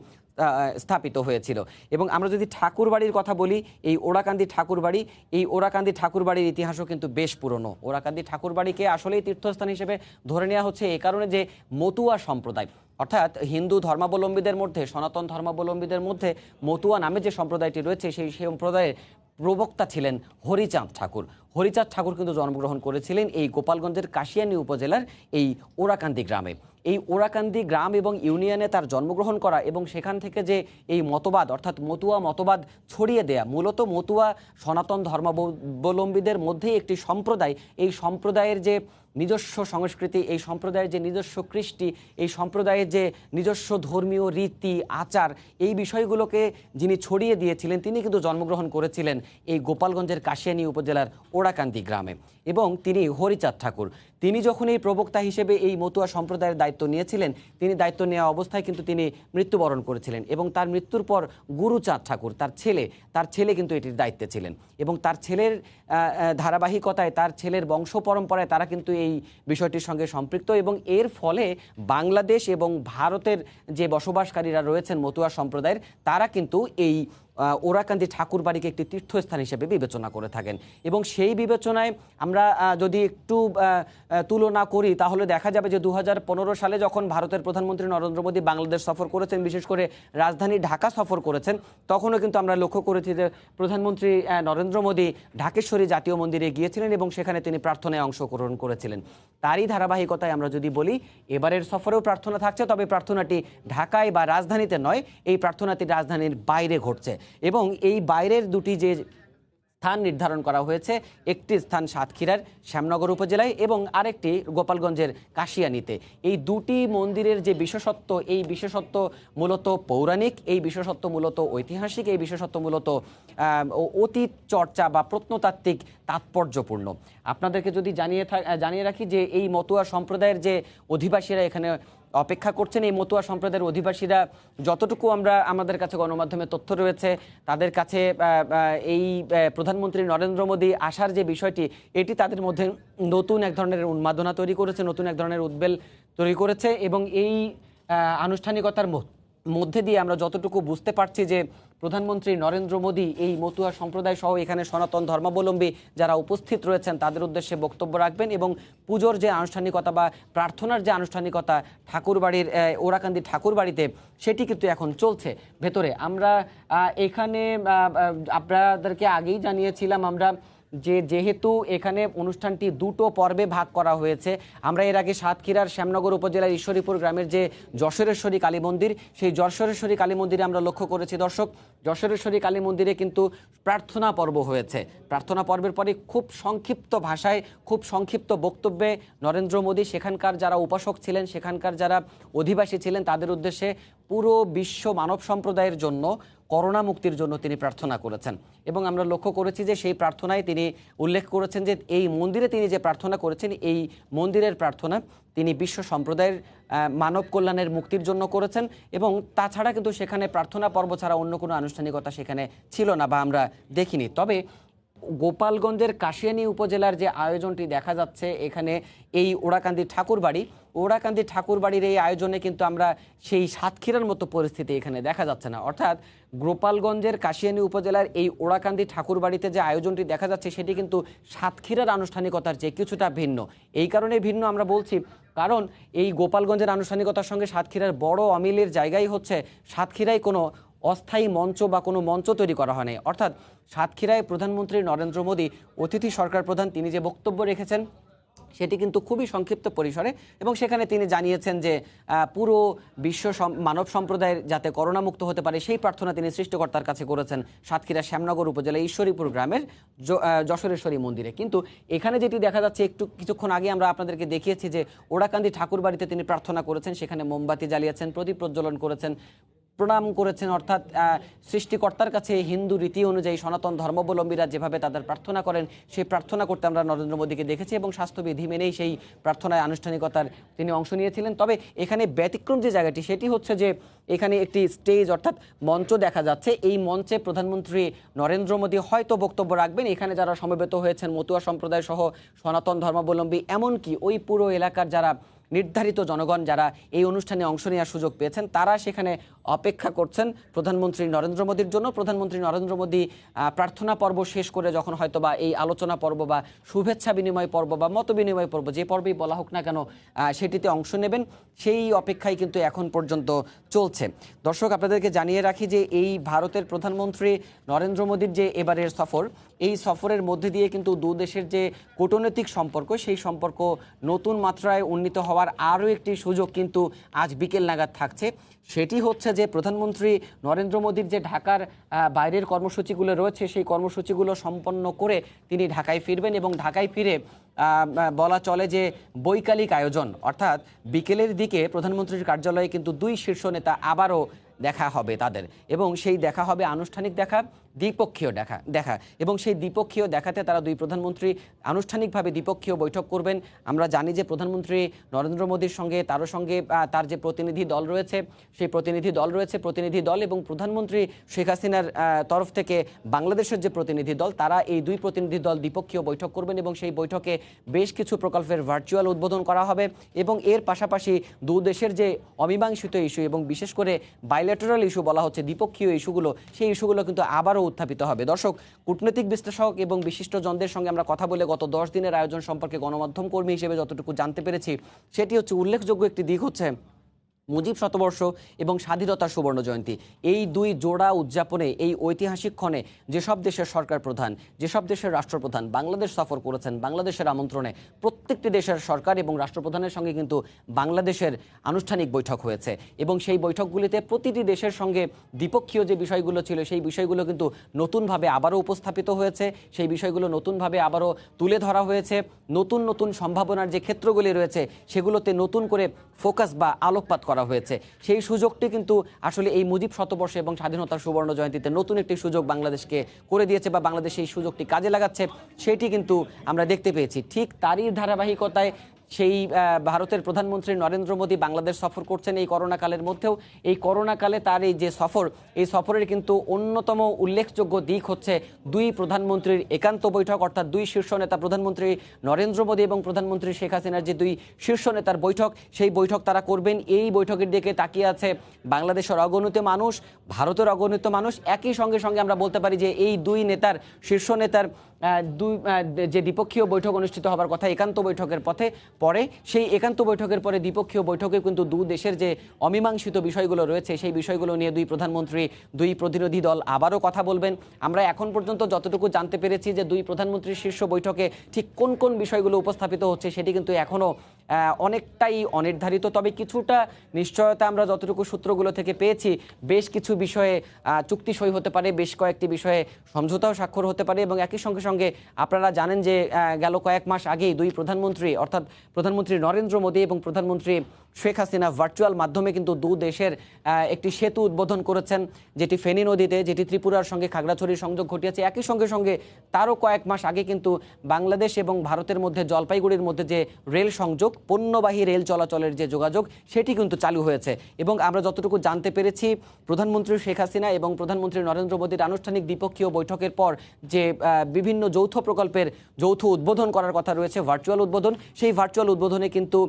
স্থাপিত হয়েছিল। এবং আমরা যদি ঠাকুরবাড়ির কথা বলি, এই ওরাকান্দি ঠাকুরবাড়ি, এই ওরাকান্দি ঠাকুরবাড়ির ইতিহাসও কিন্তু বেশ পুরনো। ওরাকান্দি ঠাকুরবাড়িকে আসলেই তীর্থস্থান হিসেবে ধরে নেওয়া হচ্ছে এই কারণে যে মতুয়া সম্প্রদায় অর্থাৎ হিন্দু ধর্মাবলম্বীদের মধ্যে, সনাতন ধর্মাবলম্বীদের মধ্যে মতুয়া নামে যে সম্প্রদায়টি রয়েছে সেই সম্প্রদায়ের প্রবক্তা ছিলেন হরিচাঁদ ঠাকুর। হরিচাঁদ ঠাকুর কিন্তু জন্মগ্রহণ করেছিলেন এই গোপালগঞ্জের কাশিয়ানী উপজেলার এই ওরাকান্দি গ্রামে। এই ওরাকান্দি গ্রাম এবং ইউনিয়নে তার জন্মগ্রহণ করা এবং সেখান থেকে যে এই মতবাদ অর্থাৎ মতুয়া মতবাদ ছড়িয়ে দেয়া, মূলত মতুয়া সনাতন ধর্মাবলম্বীদের মধ্যেই একটি সম্প্রদায়, এই সম্প্রদায়ের যে নিজস্ব সংস্কৃতি, এই সম্প্রদায়ের যে নিজস্ব কৃষ্টি, এই সম্প্রদায়ের যে নিজস্ব ধর্মীয় রীতি আচার, এই বিষয়গুলোকে যিনি ছড়িয়ে দিয়েছিলেন তিনি কিন্তু জন্মগ্রহণ করেছিলেন এই গোপালগঞ্জের কাশিয়ানী উপজেলার ওরাকান্দি গ্রামে। এবং তিনি হরিচাঁদ ঠাকুর, তিনি যখন এই প্রবক্তা হিসেবে এই মতুয়া সম্প্রদায়ের দায়িত্ব নিয়েছিলেন, তিনি দায়িত্ব নেওয়া অবস্থায় কিন্তু তিনি মৃত্যুবরণ করেছিলেন এবং তার মৃত্যুর পর গুরুচাঁদ ঠাকুর তার ছেলে কিন্তু এটির দায়িত্বে ছিলেন এবং তার ছেলের ধারাবাহিকতায়, তার ছেলের বংশ পরম্পরায় তারা কিন্তু এই বিষয়টির সঙ্গে সম্পৃক্ত এবং এর ফলে বাংলাদেশ এবং ভারতের যে বসবাসকারীরা রয়েছেন মতুয়া সম্প্রদায়ের, তারা কিন্তু এই ওরাকান্দি ঠাকুরবাড়িকে একটি তীর্থস্থান হিসেবে বিবেচনা করে থাকেন। এবং সেই বিবেচনায় আমরা যদি একটু তুলনা করি তাহলে দেখা যাবে যে 2015 সালে যখন ভারতের প্রধানমন্ত্রী নরেন্দ্র মোদী বাংলাদেশ সফর করেছেন, বিশেষ করে রাজধানী ঢাকা সফর করেছেন, তখনও কিন্তু আমরা লক্ষ্য করেছি যে প্রধানমন্ত্রী নরেন্দ্র মোদী ঢাকেশ্বরী জাতীয় মন্দিরে গিয়েছিলেন এবং সেখানে তিনি প্রার্থনায় অংশগ্রহণ করেছিলেন। তারই ধারাবাহিকতায় আমরা যদি বলি এবারের সফরেও প্রার্থনা থাকছে, তবে প্রার্থনাটি ঢাকায় বা রাজধানীতে নয়, এই প্রার্থনাটি রাজধানীর বাইরে ঘটছে এবং এই বাইরের দুটি যে স্থান নির্ধারণ করা হয়েছে, একটি স্থান সাতক্ষীরার শ্যামনগর উপজেলায় এবং আরেকটি গোপালগঞ্জের কাশিয়ানীতে। এই দুটি মন্দিরের যে বিশেষত্ব, এই বিশেষত্ব মূলত পৌরাণিক, এই বিশেষত্ব মূলত ঐতিহাসিক, এই বিশেষত্ব মূলত অতীত চর্চা বা প্রত্নতাত্ত্বিক তাৎপর্যপূর্ণ। আপনাদেরকে যদি জানিয়ে রাখি যে এই মতুয়া সম্প্রদায়ের যে অধিবাসীরা এখানে অপেক্ষা করছেন, এই মতুয়া সম্প্রদায়ের অধিবাসীরা যতটুকু আমাদের কাছে গণমাধ্যমে তথ্য রয়েছে, তাদের কাছে এই প্রধানমন্ত্রী নরেন্দ্র মোদী আসার যে বিষয়টি, এটি তাদের মধ্যে নতুন এক ধরনের উন্মাদনা তৈরি করেছে, নতুন এক ধরনের উদ্বেল তৈরি করেছে এবং এই আনুষ্ঠানিকতার মধ্যে দিয়ে আমরা যতটুকু বুঝতে পারছি যে প্রধানমন্ত্রী নরেন্দ্র মোদী এই মতুয়া সম্প্রদায় সহ এখানে সনাতন ধর্মাবলম্বী যারা উপস্থিত রয়েছেন তাদের উদ্দেশ্যে বক্তব্য রাখবেন এবং পুজোর যে আনুষ্ঠানিকতা বা প্রার্থনার যে আনুষ্ঠানিকতা ঠাকুরবাড়ির ওরাকান্দি ঠাকুরবাড়িতে, সেটি কিন্তু এখন চলছে ভেতরে। আমরা এখানে আপনাদেরকে আগেই জানিয়েছিলাম আমরা যেহেতু এখানে অনুষ্ঠানটি দুটো পর্বে ভাগ করা হয়েছে, আমরা এর আগে সাতক্ষীরার শ্যামনগর উপজেলার ঈশ্বরীপুর গ্রামের যে যশোরেশ্বরী কালী মন্দির, সেই যশোরেশ্বরী কালী মন্দিরে আমরা লক্ষ্য করেছি দর্শক, যশোরেশ্বরী কালী মন্দিরে কিন্তু প্রার্থনা পর্ব হয়েছে। প্রার্থনা পর্বের পরে খুব সংক্ষিপ্ত ভাষায়, খুব সংক্ষিপ্ত বক্তব্যে নরেন্দ্র মোদী সেখানকার যারা উপাসক ছিলেন, সেখানকার যারা অধিবাসী ছিলেন তাদের উদ্দেশ্যে পুরো বিশ্ব মানব সম্প্রদায়ের জন্য করোনা মুক্তির জন্য তিনি প্রার্থনা করেছেন। এবং আমরা লক্ষ্য করেছি যে সেই প্রার্থনায় তিনি উল্লেখ করেছেন যে এই মন্দিরে তিনি যে প্রার্থনা করেছেন, এই মন্দিরের প্রার্থনা তিনি বিশ্ব সম্প্রদায়ের মানব কল্যাণের মুক্তির জন্য করেছেন। এবং তাছাড়া কিন্তু সেখানে প্রার্থনা পর্ব ছাড়া অন্য কোনো আনুষ্ঠানিকতা সেখানে ছিল না বা আমরা দেখিনি। তবে গোপালগঞ্জের কাশিয়ানী উপজেলার যে আয়োজনটি দেখা যাচ্ছে, এখানে এই ওড়াকান্দি ঠাকুরবাড়ির এই আয়োজনে কিন্তু আমরা সেই সাতক্ষীরার মতো পরিস্থিতি এখানে দেখা যাচ্ছে না। অর্থাৎ গোপালগঞ্জের কাশিয়ানী উপজেলার এই ওড়াকান্দি ঠাকুরবাড়িতে যে আয়োজনটি দেখা যাচ্ছে সেটি কিন্তু সাতক্ষীরার আনুষ্ঠানিকতার চেয়ে কিছুটা ভিন্ন। এই কারণে ভিন্ন আমরা বলছি, কারণ এই গোপালগঞ্জের আনুষ্ঠানিকতার সঙ্গে সাতক্ষীরার বড় অমিলের জায়গায় হচ্ছে সাতক্ষীরায় কোনো অস্থায়ী মঞ্চ বা কোনো মঞ্চ তৈরি করা হয়নি। অর্থাৎ সাতক্ষীরায় প্রধানমন্ত্রী নরেন্দ্র মোদী অতিথি সরকার প্রধান তিনি যে বক্তব্য রেখেছেন সেটি কিন্তু খুবই সংক্ষিপ্ত পরিসরে, এবং সেখানে তিনি জানিয়েছেন যে পুরো বিশ্ব মানব সম্প্রদায়ের যাতে করোনা মুক্ত হতে পারে সেই প্রার্থনা তিনি সৃষ্টিকর্তার কাছে করেছেন সাতক্ষীরা শ্যামনগর উপজেলা ঈশ্বরীপুর গ্রামের যশোরেশ্বরী মন্দিরে। কিন্তু এখানে যেটি দেখা যাচ্ছে, কিছুক্ষণ আগে আমরা আপনাদেরকে দেখিয়েছি যে ওড়াকান্দি ঠাকুরবাড়িতে তিনি প্রার্থনা করেছেন, সেখানে মোমবাতি জ্বালিয়েছেন, প্রদীপ প্রজ্বলন করেছেন, প্রণাম করেছেন। অর্থাৎ সৃষ্টিকর্তার কাছে হিন্দু রীতি অনুযায়ী সনাতন ধর্মাবলম্বীরা যেভাবে তাদের প্রার্থনা করেন সেই প্রার্থনা করতে আমরা নরেন্দ্র মোদীকে দেখেছি, এবং স্বাস্থ্যবিধি মেনেই সেই প্রার্থনায় আনুষ্ঠানিকতার তিনি অংশ নিয়েছিলেন। তবে এখানে ব্যতিক্রম যে জায়গাটি সেটি হচ্ছে যে এখানে একটি স্টেজ অর্থাৎ মঞ্চ দেখা যাচ্ছে। এই মঞ্চে প্রধানমন্ত্রী নরেন্দ্র মোদী হয়তো বক্তব্য রাখবেন। এখানে যারা সমবেত হয়েছেন মতুয়া সম্প্রদায় সহ সনাতন ধর্মাবলম্বী, এমনকি ওই পুরো এলাকার যারা নির্ধারিত জনগণ যারা এই অনুষ্ঠানে অংশ নেওয়ার সুযোগ পেয়েছেন তারা সেখানে অপেক্ষা করছেন প্রধানমন্ত্রী নরেন্দ্র মোদীর জন্য। প্রধানমন্ত্রী নরেন্দ্র মোদী প্রার্থনা পর্ব শেষ করে যখন হয়তো বা এই আলোচনা পর্ব বা শুভেচ্ছা বিনিময় পর্ব বা মত বিনিময় পর্ব যে পর্বেই বলা হোক না কেন সেটিতে অংশ নেবেন, সেই অপেক্ষাই কিন্তু এখন পর্যন্ত চলছে। দর্শক, আপনাদেরকে জানিয়ে রাখি যে এই ভারতের প্রধানমন্ত্রী নরেন্দ্র মোদীর যে এবারের সফর, এই সফরের মধ্যে দিয়ে কিন্তু দু দেশের যে কূটনৈতিক সম্পর্ক সেই সম্পর্ক নতুন মাত্রায় উন্নীত হওয়ার আরও একটি সুযোগ কিন্তু আজ বিকেল নাগাদ থাকছে। সেটি হচ্ছে যে প্রধানমন্ত্রী নরেন্দ্র মোদীর যে ঢাকার বাইরের কর্মসূচিগুলো রয়েছে সেই কর্মসূচিগুলো সম্পন্ন করে তিনি ঢাকায় ফিরবেন, এবং ঢাকায় ফিরে বলা চলে যে বৈকালিক আয়োজন অর্থাৎ বিকেলের দিকে প্রধানমন্ত্রীর কার্যালয়ে কিন্তু দুই শীর্ষ নেতা আবারও দেখা হবে তাদের, এবং সেই দেখা হবে আনুষ্ঠানিক দেখা, দ্বিপক্ষীয় দেখা এবং সেই দ্বিপক্ষীয় দেখাতে তারা দুই প্রধানমন্ত্রী আনুষ্ঠানিকভাবে দ্বিপক্ষীয় বৈঠক করবেন। আমরা জানি যে প্রধানমন্ত্রী নরেন্দ্র মোদীর সঙ্গে তার যে প্রতিনিধি দল রয়েছে সেই প্রতিনিধি দল এবং প্রধানমন্ত্রী শেখ হাসিনার তরফ থেকে বাংলাদেশের যে প্রতিনিধি দল, তারা এই দুই প্রতিনিধি দল দ্বিপক্ষীয় বৈঠক করবেন, এবং সেই বৈঠকে বেশ কিছু প্রকল্পের ভার্চুয়াল উদ্বোধন করা হবে। এবং এর পাশাপাশি দু দেশের যে অমীমাংসিত ইস্যু এবং বিশেষ করে বাইল্যাটারাল ইস্যু বলা হচ্ছে দ্বিপক্ষীয় ইস্যুগুলো, সেই ইস্যুগুলো কিন্তু আবারও উত্থাপিত হবে। দর্শক, কূটনৈতিক বিশ্লেষক এবং বিশিষ্টজনদের সঙ্গে আমরা কথা বলে গত 10 দিনের আয়োজন সম্পর্কে গণমাধ্যম কর্মী হিসেবে যতটুকু জানতে পেরেছি সেটি হচ্ছে উল্লেখযোগ্য একটি দিক হচ্ছে মুজিব শতবর্ষ এবং স্বাধীনতার সুবর্ণ জয়ন্তী, এই দুই জোড়া উদযাপনে এই ঐতিহাসিক ক্ষণে যেসব দেশের সরকার প্রধান, যেসব দেশের রাষ্ট্রপ্রধান বাংলাদেশ সফর করেছেন বাংলাদেশের আমন্ত্রণে, প্রত্যেকটি দেশের সরকার এবং রাষ্ট্রপ্রধানের সঙ্গে কিন্তু বাংলাদেশের আনুষ্ঠানিক বৈঠক হয়েছে, এবং সেই বৈঠকগুলিতে প্রতিটি দেশের সঙ্গে দ্বিপক্ষীয় যে বিষয়গুলো ছিল সেই বিষয়গুলো কিন্তু নতুনভাবে আবারও উপস্থাপিত হয়েছে, সেই বিষয়গুলো নতুনভাবে আবারও তুলে ধরা হয়েছে। নতুন নতুন সম্ভাবনার যে ক্ষেত্রগুলি রয়েছে সেগুলোতে নতুন করে ফোকাস বা আলোকপাত করা হয়েছে। সেই সুযোগটি কিন্তু আসলে এই মুজিব শতবর্ষ এবং স্বাধীনতার সুবর্ণ জয়ন্তীতে নতুন একটি সুযোগ বাংলাদেশকে করে দিয়েছে, বা বাংলাদেশ এই সুযোগটি কাজে লাগাচ্ছে সেটি কিন্তু আমরা দেখতে পেয়েছি। ঠিক তারই ধারাবাহিকতায় সেই ভারতের প্রধানমন্ত্রী নরেন্দ্র মোদী বাংলাদেশ সফর করছেন এই করোনাকালের মধ্যেও। এই করোনাকালে তার এই যে সফর, এই সফরের কিন্তু অন্যতম উল্লেখযোগ্য দিক হচ্ছে দুই প্রধানমন্ত্রীর একান্ত বৈঠক, অর্থাৎ দুই শীর্ষ নেতা প্রধানমন্ত্রী নরেন্দ্র মোদী এবং প্রধানমন্ত্রী শেখ হাসিনার যে দুই শীর্ষ নেতার বৈঠক, সেই বৈঠক তারা করবেন। এই বৈঠকের দিকে তাকিয়ে আছে বাংলাদেশের অগণিত মানুষ, ভারতের অগণিত মানুষ। একই সঙ্গে আমরা বলতে পারি যে এই দুই নেতার শীর্ষ নেতার যে দ্বিপক্ষীয় বৈঠক অনুষ্ঠিত হবার কথা একান্ত বৈঠকের পরে সেই একান্ত বৈঠকের পরে দ্বিপক্ষীয় বৈঠকে কিন্তু দেশের যে অমীমাংসিত বিষয়গুলো রয়েছে সেই বিষয়গুলো নিয়ে দুই প্রধানমন্ত্রী, দুই প্রতিনিধি দল আবারও কথা বলবেন। আমরা এখন পর্যন্ত যতটুকু জানতে পেরেছি যে দুই প্রধানমন্ত্রীর শীর্ষ বৈঠকে ঠিক কোন কোন বিষয়গুলো উপস্থাপিত হচ্ছে সেটি কিন্তু এখনও অনেকটাই অনির্ধারিত। তবে কিছুটা নিশ্চয়তা আমরা যতটুকু সূত্রগুলো থেকে পেয়েছি, বেশ কিছু বিষয়ে চুক্তি সই হতে পারে, বেশ কয়েকটি বিষয়ে সমঝোতাও স্বাক্ষর হতে পারে। এবং একই সঙ্গে সঙ্গে আপনারা জানেন যে গেল কয়েক মাস আগেই দুই প্রধানমন্ত্রী অর্থাৎ প্রধানমন্ত্রী নরেন্দ্র মোদী এবং প্রধানমন্ত্রী শেখ হাসিনা ভার্চুয়াল মাধ্যমে কিন্তু দেশের একটি সেতু উদ্বোধন করেছেন, যেটি ফেনী নদীতে, যেটি ত্রিপুরার সঙ্গে খাগড়াছড়ির সংযোগ ঘটিয়েছে। একই সঙ্গে সঙ্গে তারও কয়েক মাস আগে কিন্তু বাংলাদেশ এবং ভারতের মধ্যে জলপাইগুড়ির মধ্যে যে রেল সংযোগ, পণ্যবাহী রেল চলাচলের যে যোগাযোগ, সেটি কিন্তু চালু হয়েছে। এবং আমরা যতটুকু জানতে পেরেছি, প্রধানমন্ত্রী শেখ হাসিনা এবং প্রধানমন্ত্রী নরেন্দ্র মোদীর আনুষ্ঠানিক দ্বিপক্ষীয় বৈঠকের পর যে বিভিন্ন যৌথ প্রকল্পের যৌথ উদ্বোধন করার কথা রয়েছে, ভার্চুয়াল উদ্বোধন, সেই ভার্চুয়াল উদ্বোধনে কিন্তু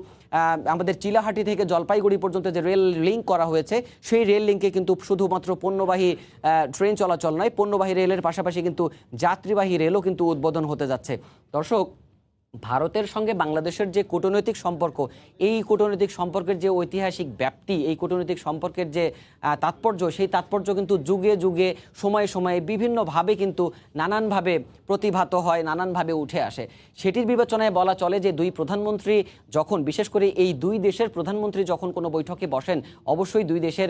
আমাদের চিলাহাটি থেকে জলপাইগুড়ি পর্যন্ত যে রেল লিঙ্ক করা হয়েছে, সেই রেল লিঙ্কে কিন্তু শুধুমাত্র পণ্যবাহী ট্রেন চলাচল নয়, পণ্যবাহী রেলের পাশাপাশি কিন্তু যাত্রীবাহী রেলও কিন্তু উদ্বোধন হতে যাচ্ছে। দর্শক, ভারতের সঙ্গে বাংলাদেশের যে কূটনৈতিক সম্পর্ক, এই কূটনৈতিক সম্পর্কের যে ঐতিহাসিক ব্যাপ্তি, এই কূটনৈতিক সম্পর্কের যে তাৎপর্য, সেই তাৎপর্য কিন্তু যুগে যুগে সময়ে সময়ে বিভিন্নভাবে কিন্তু নানানভাবে প্রতিভাত হয়, নানানভাবে উঠে আসে। সেটির বিবেচনায় বলা চলে যে দুই প্রধানমন্ত্রী যখন, বিশেষ করে এই দুই দেশের প্রধানমন্ত্রী যখন কোনো বৈঠকে বসেন, অবশ্যই দুই দেশের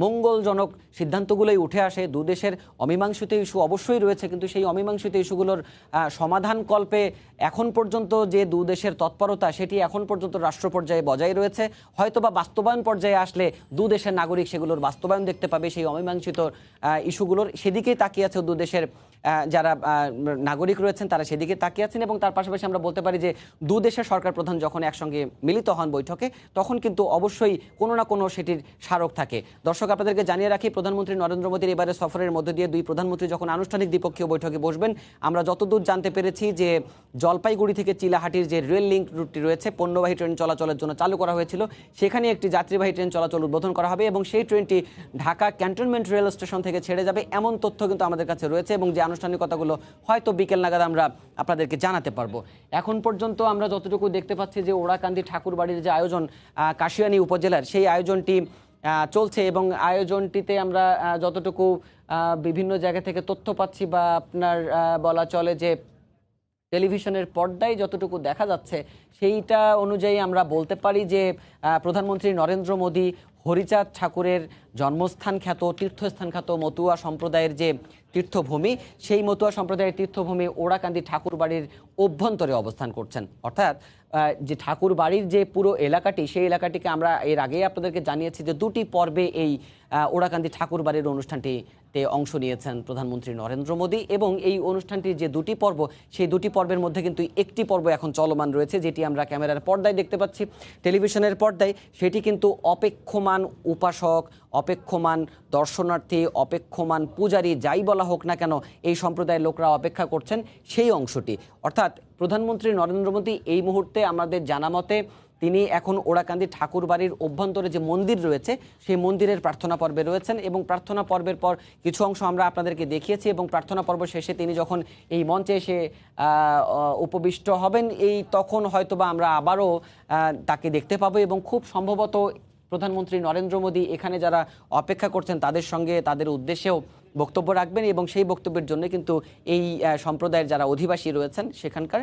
মঙ্গলজনক সিদ্ধান্তগুলোই উঠে আসে। দু দেশের অমীমাংসিত ইস্যু অবশ্যই রয়েছে, কিন্তু সেই অমীমাংসিত ইস্যুগুলোর সমাধান কল্পে এখন পর্যন্ত যে দু দেশের তৎপরতা, সেটি এখন পর্যন্ত রাষ্ট্র পর্যায়ে বজায় রয়েছে। হয়তোবা বাস্তবায়ন পর্যায়ে আসলে দু দেশের নাগরিক সেগুলোর বাস্তবায়ন দেখতে পাবে, সেই অমীমাংসিত ইস্যুগুলোর সেদিকেই তাকিয়ে আছে দু দেশের যারা নাগরিক রয়েছেন, তারা সেদিকে তাকিয়ে আছেন। এবং তার পাশাপাশি আমরা বলতে পারি যে দু দেশের সরকার প্রধান যখন একসঙ্গে মিলিত হন বৈঠকে, তখন কিন্তু অবশ্যই কোনো না কোনো সেটির স্মারক থাকে। দর্শক, আপনাদেরকে জানিয়ে রাখি, প্রধানমন্ত্রী নরেন্দ্র মোদীর এবারে সফরের মধ্য দিয়ে দুই প্রধানমন্ত্রী যখন আনুষ্ঠানিক দ্বিপক্ষীয় বৈঠকে বসবেন, আমরা যতদূর জানতে পেরেছি যে জলপাইগুড়ি থেকে চিলাহাটির যে রেল লিঙ্ক রুটটি রয়েছে, পণ্যবাহী ট্রেন চলাচলের জন্য চালু করা হয়েছিল, সেখানে একটি যাত্রীবাহী ট্রেন চলাচল উদ্বোধন করা হবে এবং সেই ট্রেনটি ঢাকা ক্যান্টনমেন্ট রেল স্টেশন থেকে ছেড়ে যাবে, এমন তথ্য কিন্তু আমাদের কাছে রয়েছে। এবং যে আনুষ্ঠানিকতাগুলো হয়তো বিকেল নাগাদ আমরা আপনাদেরকে জানাতে পারবো। এখন পর্যন্ত আমরা যতটুকু দেখতে পাচ্ছি যে ওড়াকান্দি ঠাকুরবাড়ির যে আয়োজন কাশিয়ানী উপজেলার, সেই আয়োজনটি চলছে এবং আয়োজনটিতে আমরা যতটুকু বিভিন্ন জায়গা থেকে তথ্য পাচ্ছি বা আপনার বলা চলে যে টেলিভিশনের পর্দায় যতটুকু দেখা যাচ্ছে, সেইটা অনুযায়ী আমরা বলতে পারি যে প্রধানমন্ত্রী নরেন্দ্র মোদী হরিচাঁদ ঠাকুরের জন্মস্থান খ্যাত, তীর্থস্থান খ্যাত মতুয়া সম্প্রদায়ের যে তীর্থভূমি, সেই মতুয়া সম্প্রদায়ের তীর্থভূমি ওড়াকান্দি ঠাকুরবাড়ির অভ্যন্তরে অবস্থান করছেন। অর্থাৎ যে ঠাকুর বাড়ির যে পুরো এলাকাটি, সেই এলাকাটিকে আমরা এর আগেই আপনাদেরকে জানিয়েছি যে দুটি পর্বে এই ওড়াকান্দি ঠাকুর বাড়ির অনুষ্ঠানটিতে অংশ নিয়েছেন প্রধানমন্ত্রী নরেন্দ্র মোদী। এবং এই অনুষ্ঠানটির যে দুটি পর্ব, সেই দুটি পর্বের মধ্যে কিন্তু একটি পর্ব এখন চলমান রয়েছে, যেটি আমরা ক্যামেরার পর্দায় দেখতে পাচ্ছি, টেলিভিশনের পর্দায়। সেটি কিন্তু অপেক্ষমান উপাসক, অপেক্ষমান দর্শনার্থী, অপেক্ষমান পূজারী, যাই বলা হোক না কেন, এই সম্প্রদায়ের লোকরা অপেক্ষা করছেন সেই অংশটি। অর্থাৎ প্রধানমন্ত্রী নরেন্দ্র মোদী এই মুহূর্তে আমাদের জানা মতে তিনি এখন ওড়াকান্দি ঠাকুর বাড়ির অভ্যন্তরে যে মন্দির রয়েছে, সেই মন্দিরের প্রার্থনা পর্বে রয়েছেন। এবং প্রার্থনা পর্বের পর কিছু অংশ আমরা আপনাদেরকে দেখিয়েছি এবং প্রার্থনা পর্ব শেষে তিনি যখন এই মঞ্চে এসে উপবিষ্ট হবেন, এই তখন হয়তোবা আমরা আবারও তাকে দেখতে পাবো। এবং খুব সম্ভবত প্রধানমন্ত্রী নরেন্দ্র মোদী এখানে যারা অপেক্ষা করছেন তাদের সঙ্গে, তাদের উদ্দেশ্যেও বক্তব্য রাখবেন এবং সেই বক্তব্যের জন্য কিন্তু এই সম্প্রদায়ের যারা অধিবাসী রয়েছেন, সেখানকার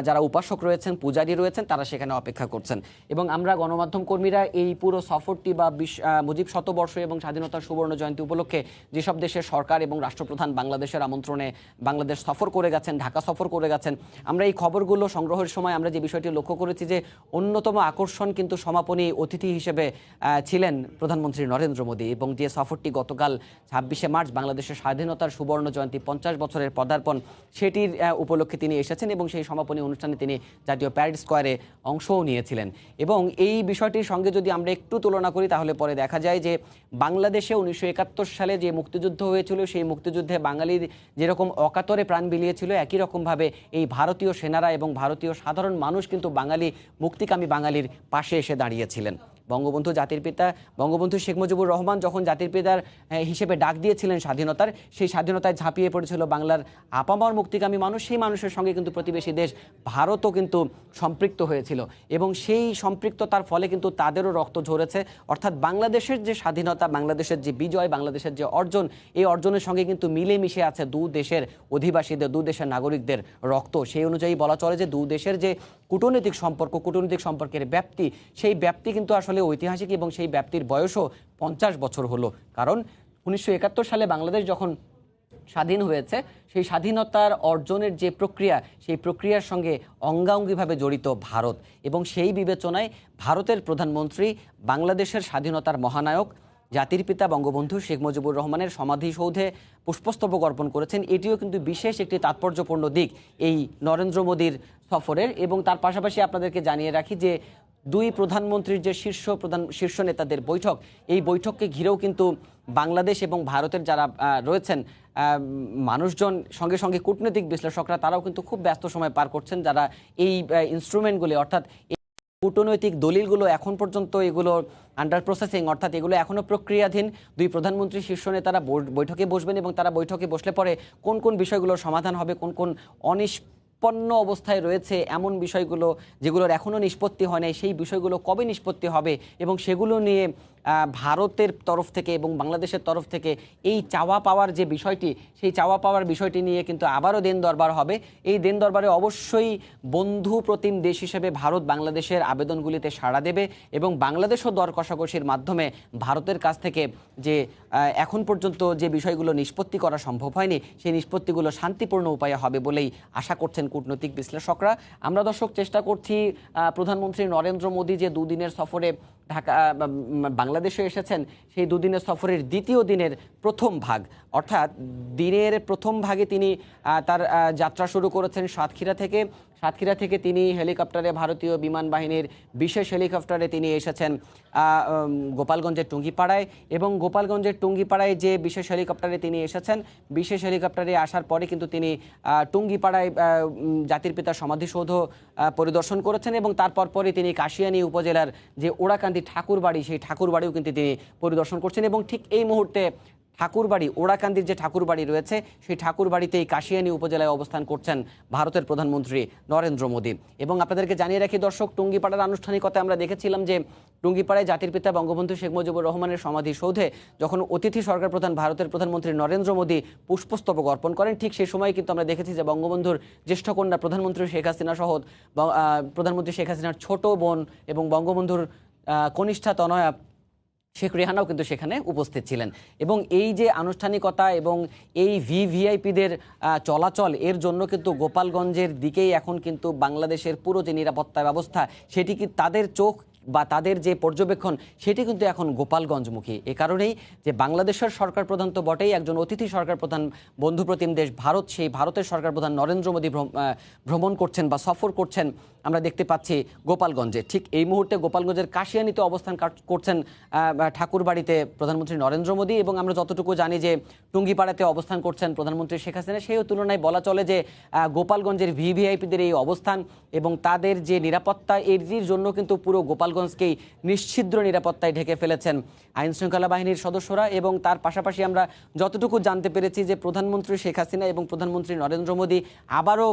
যারা উপাসক রয়েছেন, পূজারী রয়েছেন, তারা সেখানে অপেক্ষা করছেন। এবং আমরা গণমাধ্যম কর্মীরা এই পুরো সফরটি বা মুজিব শতবর্ষ এবং স্বাধীনতার সুবর্ণ জয়ন্তী উপলক্ষে যেসব দেশের সরকার এবং রাষ্ট্রপ্রধান বাংলাদেশের আমন্ত্রণে বাংলাদেশ সফর করে গেছেন, ঢাকা সফর করে গেছেন, আমরা এই খবরগুলো সংগ্রহের সময় আমরা যে বিষয়টি লক্ষ্য করেছি যে অন্যতম আকর্ষণ কিন্তু সমাপনী অতিথি হিসেবে ছিলেন প্রধানমন্ত্রী নরেন্দ্র মোদী। এবং যে সফরটি গতকাল 26শে মার্চ বাংলাদেশের স্বাধীনতার সুবর্ণ জয়ন্তী 50 বছরের পদার্পণ, সেটির উপলক্ষে তিনি এসেছেন এবং সেই সমাপনী অনুষ্ঠানে তিনি জাতীয় প্যারেড স্কোয়ারে অংশও নিয়েছিলেন। এবং এই বিষয়টির সঙ্গে যদি আমরা একটু তুলনা করি, তাহলে পরে দেখা যায় যে বাংলাদেশে 1971 সালে যে মুক্তিযুদ্ধ হয়েছিল, সেই মুক্তিযুদ্ধে বাঙালির যেরকম অকাতরে প্রাণ বিলিয়েছিল, একই রকমভাবে এই ভারতীয় সেনারা এবং ভারতীয় সাধারণ মানুষ কিন্তু বাঙালি মুক্তিকামী বাঙালির পাশে এসে দাঁড়িয়েছিলেন। বঙ্গবন্ধু জাতির পিতা বঙ্গবন্ধু শেখ মুজিবুর রহমান যখন জাতির পিতার হিসেবে ডাক দিয়েছিলেন স্বাধীনতার, সেই স্বাধীনতায় ঝাঁপিয়ে পড়েছিল বাংলার আপামর মুক্তিকামী মানুষ। সেই মানুষের সঙ্গে কিন্তু প্রতিবেশী দেশ ভারতও কিন্তু সম্পৃক্ত হয়েছিল এবং সেই সম্পৃক্ততার ফলে কিন্তু তাদেরও রক্ত ঝরেছে। অর্থাৎ বাংলাদেশের যে স্বাধীনতা, বাংলাদেশের যে বিজয়, বাংলাদেশের যে অর্জন, এই অর্জনের সঙ্গে কিন্তু মিলেমিশে আছে দু দেশের অধিবাসীদের, দু দেশের নাগরিকদের রক্ত। সেই অনুযায়ী বলা চলে যে দু দেশের যে কূটনৈতিক সম্পর্ক, কূটনৈতিক সম্পর্কের ব্যাপ্তি, সেই ব্যাপ্তি কিন্তু আসলে ঐতিহাসিক এবং সেই ব্যাপ্তির বয়সও 50 বছর হলো। কারণ 1971 সালে বাংলাদেশ যখন স্বাধীন হয়েছে, সেই স্বাধীনতার অর্জনের যে প্রক্রিয়া, সেই প্রক্রিয়ার সঙ্গে অঙ্গাঙ্গিভাবে জড়িত ভারত এবং সেই বিবেচনায় ভারতের প্রধানমন্ত্রী বাংলাদেশের স্বাধীনতার মহানায়ক জাতির পিতা বঙ্গবন্ধু শেখ মুজিবুর রহমানের সমাধিসৌধে পুষ্পস্তবক অর্পণ করেছেন। এটিও কিন্তু বিশেষ একটি তাৎপর্যপূর্ণ দিক এই নরেন্দ্র মোদীর সফরের। এবং তার পাশাপাশি আপনাদেরকে জানিয়ে রাখি যে দুই প্রধানমন্ত্রীর যে শীর্ষ নেতাদের বৈঠক, এই বৈঠককে ঘিরেও কিন্তু বাংলাদেশ এবং ভারতের যারা রয়েছেন মানুষজন, সঙ্গে সঙ্গে কূটনৈতিক বিশ্লেষকরা, তারাও কিন্তু খুব ব্যস্ত সময় পার করছেন, যারা এই ইনস্ট্রুমেন্টগুলি অর্থাৎ কূটনৈতিক দলিলগুলো এখন পর্যন্ত এগুলো আন্ডার প্রসেসিং, অর্থাৎ এগুলো এখনও প্রক্রিয়াধীন। দুই প্রধানমন্ত্রী শীর্ষ নেতারা বৈঠকে বসবেন এবং তারা বৈঠকে বসলে পরে কোন কোন বিষয়গুলোর সমাধান হবে, কোন কোন অনিষ্পন্ন অবস্থায় রয়েছে এমন বিষয়গুলো যেগুলোর এখনও নিষ্পত্তি হয় নাই, সেই বিষয়গুলো কবে নিষ্পত্তি হবে এবং সেগুলো নিয়ে ভারতের তরফ থেকে এবং বাংলাদেশের তরফ থেকে এই চাওয়া পাওয়ার যে বিষয়টি, সেই চাওয়া পাওয়ার বিষয়টি নিয়ে কিন্তু আবারও দেন দরবার হবে। এই দেন দরবারে অবশ্যই বন্ধু প্রতিম দেশ হিসেবে ভারত বাংলাদেশের আবেদনগুলিতে সাড়া দেবে এবং বাংলাদেশও দর কষাকষির মাধ্যমে ভারতের কাছ থেকে যে এখন পর্যন্ত যে বিষয়গুলো নিষ্পত্তি করা সম্ভব হয়নি, সেই নিষ্পত্তিগুলো শান্তিপূর্ণ উপায়ে হবে বলেই আশা করছেন কূটনৈতিক বিশ্লেষকরা। আমরা দর্শক চেষ্টা করছি প্রধানমন্ত্রী নরেন্দ্র মোদী যে দুদিনের সফরে ঢাকা বাংলাদেশে এসেছেন, সেই দুদিনের সফরের দ্বিতীয় দিনের প্রথম ভাগ, অর্থাৎ দিনের প্রথম ভাগে তিনি তার যাত্রা শুরু করেছেন সাতক্ষীরা থেকে। সাতক্ষীরা থেকে তিনি হেলিকপ্টারে, ভারতীয় বিমান বাহিনীর বিশেষ হেলিকপ্টারে তিনি এসেছেন গোপালগঞ্জের টুঙ্গিপাড়ায় এবং গোপালগঞ্জের টুঙ্গিপাড়ায় যে বিশেষ হেলিকপ্টারে তিনি এসেছেন, বিশেষ হেলিকপ্টারে আসার পরে কিন্তু তিনি টুঙ্গিপাড়ায় জাতির পিতার সমাধিসৌধ পরিদর্শন করেছেন এবং তারপর পরে তিনি কাশিয়ানী উপজেলার যে ওড়াকান্দি ঠাকুরবাড়ি, সেই ঠাকুরবাড়িও কিন্তু তিনি পরিদর্শন করছেন এবং ঠিক এই মুহূর্তে ঠাকুরবাড়ি, ওড়াকান্দির যে ঠাকুরবাড়ি রয়েছে, সেই ঠাকুরবাড়িতেই কাশিয়ানী উপজেলায় অবস্থান করছেন ভারতের প্রধানমন্ত্রী নরেন্দ্র মোদী। এবং আপনাদেরকে জানিয়ে রাখি দর্শক, টুঙ্গিপাড়ার আনুষ্ঠানিকতায় আমরা দেখেছিলাম যে টুঙ্গিপাড়ায় জাতির পিতা বঙ্গবন্ধু শেখ মুজিবুর রহমানের সমাধিসৌধে যখন অতিথি সরকার প্রধান ভারতের প্রধানমন্ত্রী নরেন্দ্র মোদী পুষ্পস্তবক অর্পণ করেন, ঠিক সেই সময় কিন্তু আমরা দেখেছি যে বঙ্গবন্ধুর জ্যেষ্ঠ কন্যা প্রধানমন্ত্রী শেখ হাসিনা সহ প্রধানমন্ত্রী শেখ হাসিনার ছোট বোন এবং বঙ্গবন্ধুর কনিষ্ঠা তনয়া শেখ রেহানাও কিন্তু সেখানে উপস্থিত ছিলেন। এবং এই যে আনুষ্ঠানিকতা এবং এই ভিভিআইপিদের চলাচল, এর জন্য কিন্তু গোপালগঞ্জের দিকেই এখন কিন্তু বাংলাদেশের পুরো যে নিরাপত্তা ব্যবস্থা, সেটি কি তাদের চোখ বা তাদের যে পর্যবেক্ষণ, সেটি কিন্তু এখন গোপালগঞ্জমুখী। এ কারণেই যে বাংলাদেশের সরকার প্রধান তো বটেই, একজন অতিথি সরকার প্রধান বন্ধুপ্রতিম দেশ ভারত, সেই ভারতের সরকার প্রধান নরেন্দ্র মোদী ভ্রমণ করছেন বা সফর করছেন আমরা দেখতে পাচ্ছি গোপালগঞ্জে। ঠিক এই মুহূর্তে গোপালগঞ্জের কাশিয়ানীতে অবস্থান করছেন ঠাকুরবাড়িতে প্রধানমন্ত্রী নরেন্দ্র মোদী এবং আমরা যতটুকু জানি যে টুঙ্গিপাড়াতে অবস্থান করছেন প্রধানমন্ত্রী শেখ হাসিনা। সেই তুলনায় বলা চলে যে গোপালগঞ্জের ভিভিআইপিদের এই অবস্থান এবং তাদের যে নিরাপত্তা, এর জন্য কিন্তু পুরো গোপালগঞ্জকেই নিশ্ছিদ্র নিরাপত্তায় ঢেকে ফেলেছেন আইনশৃঙ্খলা বাহিনীর সদস্যরা। এবং তার পাশাপাশি আমরা যতটুকু জানতে পেরেছি যে প্রধানমন্ত্রী শেখ হাসিনা এবং প্রধানমন্ত্রী নরেন্দ্র মোদী আবারও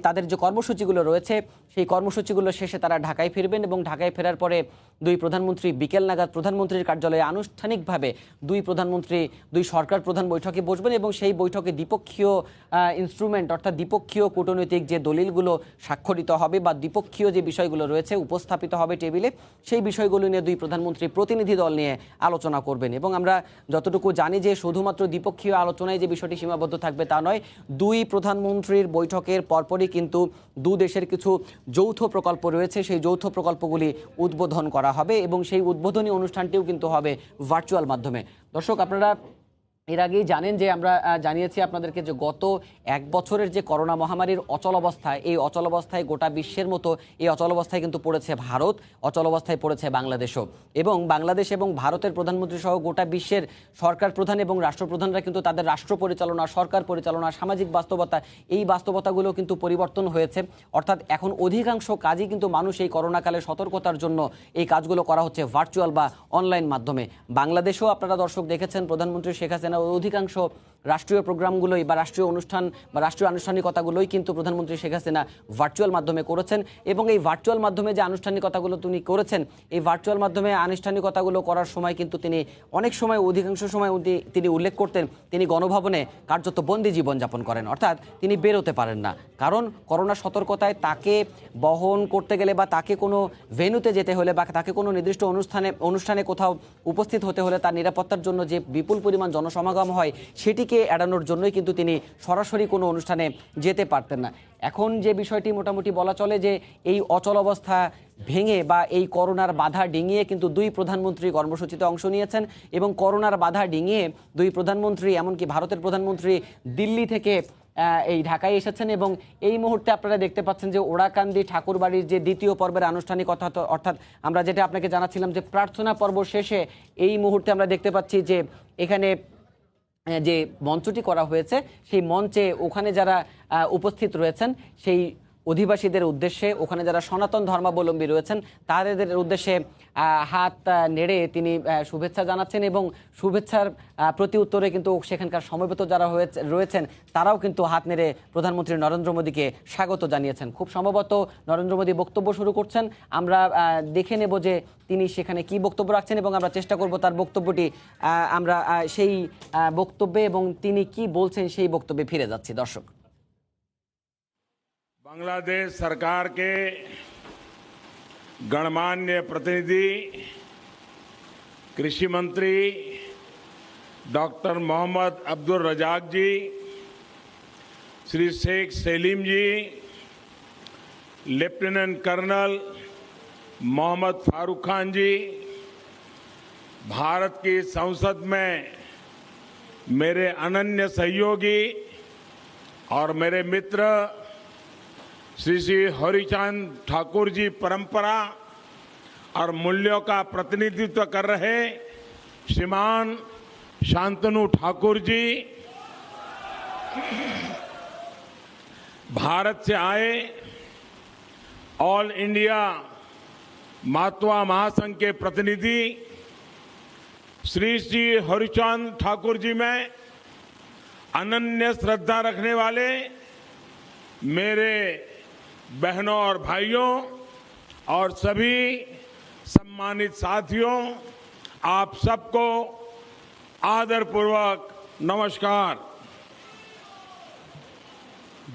তাদের যে কর্মসূচিগুলো রয়েছে, সেই কর্মসূচিগুলো শেষে তারা ঢাকায় ফিরবেন এবং ঢাকায় ফেরার পরে দুই প্রধানমন্ত্রী বিকেল নাগাদ প্রধানমন্ত্রীর কার্যালয়ে আনুষ্ঠানিকভাবে দুই সরকার প্রধান বৈঠকে বসবেন এবং সেই বৈঠকে দ্বিপক্ষীয় ইনস্ট্রুমেন্ট, অর্থাৎ দ্বিপক্ষীয় কূটনৈতিক যে দলিলগুলো স্বাক্ষরিত হবে বা দ্বিপক্ষীয় যে বিষয়গুলো রয়েছে উপস্থাপিত হবে টেবিলে, সেই বিষয়গুলো নিয়ে দুই প্রধানমন্ত্রী প্রতিনিধি দল নিয়ে আলোচনা করবেন। এবং আমরা যতটুকু জানি যে শুধুমাত্র দ্বিপক্ষীয় আলোচনায় যে বিষয়টি সীমাবদ্ধ থাকবে তা নয়, দুই প্রধানমন্ত্রীর বৈঠকের পরপরই কিন্তু দু দেশের কিছু যৌথ প্রকল্প রয়েছে, সেই যৌথ প্রকল্পগুলি উদ্বোধন করা হবে এবং সেই উদ্বোধনী অনুষ্ঠানটিও কিন্তু হবে ভার্চুয়াল মাধ্যমে। দর্শক, আপনারা এর আগেই জানেন যে আমরা জানিয়েছি আপনাদেরকে যে গত এক বছরের যে করোনা মহামারীর অচল অবস্থা, এই অচল অবস্থায় গোটা বিশ্বের মতো এই অচল অবস্থায় কিন্তু পড়েছে ভারত, অচল অবস্থায় পড়েছে বাংলাদেশও। এবং বাংলাদেশ এবং ভারতের প্রধানমন্ত্রী সহ গোটা বিশ্বের সরকার প্রধান এবং রাষ্ট্রপ্রধানরা কিন্তু তাদের রাষ্ট্র পরিচালনা, সরকার পরিচালনা, সামাজিক বাস্তবতা, এই বাস্তবতাগুলো কিন্তু পরিবর্তন হয়েছে। অর্থাৎ এখন অধিকাংশ কাজই কিন্তু মানুষ এই করোনাকালে সতর্কতার জন্য এই কাজগুলো করা হচ্ছে ভার্চুয়াল বা অনলাইন মাধ্যমে। বাংলাদেশেও আপনারা দর্শক দেখেছেন প্রধানমন্ত্রী শেখ হাসিনা অধিকাংশ রাষ্ট্রীয় প্রোগ্রামগুলোই বা রাষ্ট্রীয় অনুষ্ঠান বা রাষ্ট্রীয় আনুষ্ঠানিকতাগুলোই কিন্তু প্রধানমন্ত্রী শেখ হাসিনা ভার্চুয়াল মাধ্যমে করেছেন। এবং এই ভার্চুয়াল মাধ্যমে যে আনুষ্ঠানিকতাগুলো তিনি করেছেন, এই ভার্চুয়াল মাধ্যমে আনুষ্ঠানিকতাগুলো করার সময় কিন্তু তিনি অনেক সময়, অধিকাংশ সময় তিনি উল্লেখ করতেন তিনি গণভবনে কার্যত বন্দি জীবনযাপন করেন, অর্থাৎ তিনি বেরোতে পারেন না। কারণ করোনা সতর্কতায় তাকে বহন করতে গেলে বা তাকে কোনো ভেন্যুতে যেতে হলে বা তাকে কোনো নির্দিষ্ট অনুষ্ঠানে কোথাও উপস্থিত হতে হলে তার নিরাপত্তার জন্য যে বিপুল পরিমাণ জনসমাগম হয় সেটিকে এড়ানোর জন্যই কিন্তু তিনি সরাসরি কোনো অনুষ্ঠানে যেতে পারতেন না। এখন যে বিষয়টি মোটামুটি বলা চলে যে এই অচল অবস্থা ভেঙে বা এই করোনার বাধা ডিঙিয়ে কিন্তু দুই প্রধানমন্ত্রী কর্মসূচিতে অংশ নিয়েছেন। এবং করোনার বাধা ডিঙিয়ে দুই প্রধানমন্ত্রী, এমনকি ভারতের প্রধানমন্ত্রী দিল্লি থেকে এই ঢাকায় এসেছেন। এবং এই মুহূর্তে আপনারা দেখতে পাচ্ছেন যে ওরাকান্দি ঠাকুরবাড়ির যে দ্বিতীয় পর্বের আনুষ্ঠানিকতা, অর্থাৎ আমরা যেটা আপনাকে জানাচ্ছিলাম যে প্রার্থনা পর্ব শেষে এই মুহূর্তে আমরা দেখতে পাচ্ছি যে এখানে যে মঞ্চটি করা হয়েছে সেই মঞ্চে ওখানে যারা উপস্থিত রয়েছেন সেই অধিবাসীদের উদ্দেশ্যে, ওখানে যারা সনাতন ধর্মাবলম্বী রয়েছেন তাদের উদ্দেশ্যে হাত নেড়ে তিনি শুভেচ্ছা জানাচ্ছেন। এবং শুভেচ্ছার প্রতি উত্তরে কিন্তু সেখানকার সমবেত যারা রয়েছেন তারাও কিন্তু হাত নেড়ে প্রধানমন্ত্রী নরেন্দ্র মোদীকে স্বাগত জানিয়েছেন। খুব সম্ভবত নরেন্দ্র মোদী বক্তব্য শুরু করছেন, আমরা দেখে নেব যে তিনি সেখানে কি বক্তব্য রাখছেন এবং আমরা চেষ্টা করব তার বক্তব্যটি আমরা সেই বক্তব্যে এবং তিনি কি বলছেন সেই বক্তব্যে ফিরে যাচ্ছি। দর্শক, बांग्लादेश सरकार के गणमान्य प्रतिनिधि कृषि मंत्री डॉक्टर मोहम्मद अब्दुल रजाक जी, श्री शेख सलीम जी, लेफ्टिनेंट कर्नल मोहम्मद फारूक खान जी, भारत की संसद में मेरे अनन्य सहयोगी और मेरे मित्र श्री श्री हरिचांद ठाकुर जी परंपरा और मूल्यों का प्रतिनिधित्व कर रहे श्रीमान शांतनु ठाकुर जी, भारत से आए ऑल इंडिया मातवा महासंघ के प्रतिनिधि श्री श्री हरिचांद ठाकुर जी में अनन्य श्रद्धा रखने वाले मेरे बहनों और भाइयों और सभी सम्मानित साथियों, आप सबको आदरपूर्वक नमस्कार।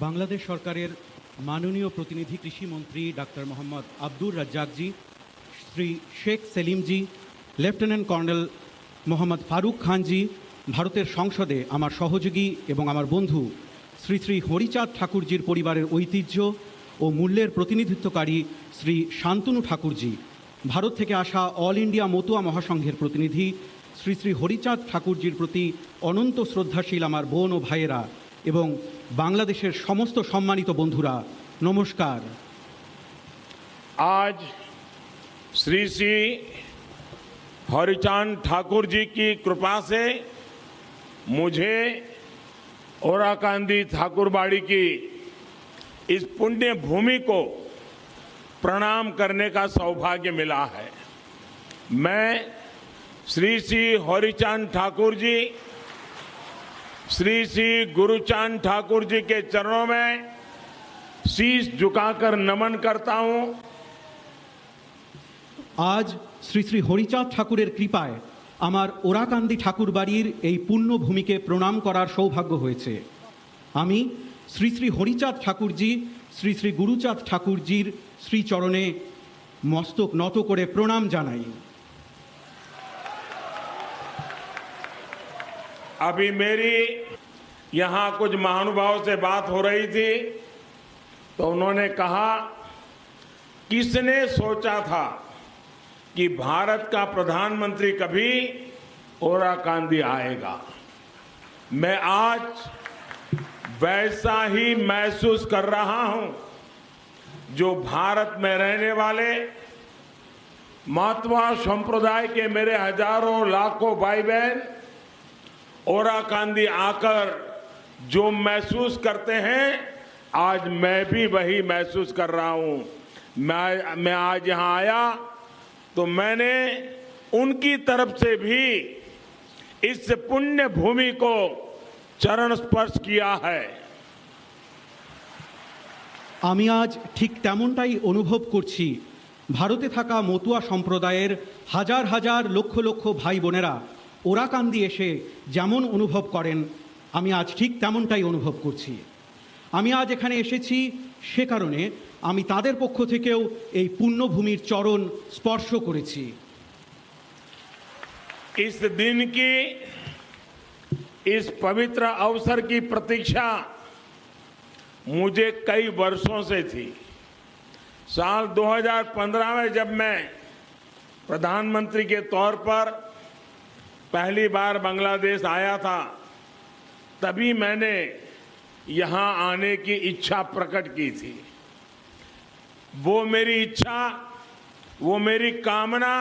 बांग्लादेश सरकारेर माननीय प्रतिनिधि कृषि मंत्री डॉक्टर मोहम्मद अब्दुल रज्जाक जी, श्री शेख सलीम जी, लेफ्टिनेंट कर्नल मोहम्मद फारूक खान जी, भारतेर संसदे आमार सहयोगी एवं आमार बंधु श्री श्री हरिचाँद ठाकुरजीर परिवारेर ऐतिह्य और मूल्येर प्रतिनिधित्वकारी श्री शांतनु ठाकुर जी, भारत थेके आसा ऑल इंडिया मतुआ महासंघेर प्रतिनिधि श्री श्री हरिचाँद ठाकुरजीर प्रति अनंत श्रद्धाशील आमार बोन और भाइयेरा एवं बांग्लादेशेर समस्त सम्मानित बंधुरा नमस्कार। आज श्री श्री हरिचाँद ठाकुर जी की कृपा से मुझे ओराकांदी ठाकुरबाड़ी की इस पुण्य भूमि को प्रणाम करने का सौभाग्य मिला है। मैं श्री श्री हरिचाँद ठाकुर जी, श्री श्री गुरुचाँद ठाकुर जी के चरणों में शीश झुकाकर नमन करता हूं। आज श्री श्री हरिचाँद ठाकुरेर कृपाय आमार ओराकांदी ठाकुर बाड़ीर এই পুণ্য ভূমিকে প্রণাম করার সৌভাগ্য হয়েছে। আমি श्री श्री हरिचाँद ठाकुर जी, श्री श्री गुरुचाँद ठाकुर जीर श्रीचरणे मस्तक নত করে প্রণাম জানাই। अभी मेरी यहाँ कुछ महानुभावों से बात हो रही थी तो उन्होंने कहा, किसने सोचा था कि भारत का प्रधानमंत्री कभी ओराकांदी आएगा। मैं आज वैसा ही महसूस कर रहा हूं जो भारत में रहने वाले महात्मा संप्रदाय के मेरे हजारों लाखों भाई बहन ओराकांदी आकर जो महसूस करते हैं, आज मैं भी वही महसूस कर रहा हूं। मैं आज यहां आया तो मैंने उनकी तरफ से भी इस पुण्य भूमि को चरण स्पर्श किया है। আমি আজ ঠিক তেমনটাই অনুভব করছি। ভারতে থাকা মতুয়া সম্প্রদায়ের হাজার হাজার লক্ষ লক্ষ ভাই বোনেরা ওরাকান্দি এসে যেমন অনুভব করেন, আমি আজ ঠিক তেমনটাই অনুভব করছি। আমি আজ এখানে এসেছি সে কারণে আমি তাদের পক্ষ থেকেও এই পুণ্যভূমির চরণ স্পর্শ করেছি। इस दिन की, इस पवित्र अवसर की प्रतीक्षा मुझे कई वर्षों से थी। साल 2015 में जब मैं प्रधानमंत्री के तौर पर पहली बार बांग्लादेश आया था, तभी मैंने यहां आने की इच्छा प्रकट की थी। वो मेरी इच्छा, वो मेरी कामना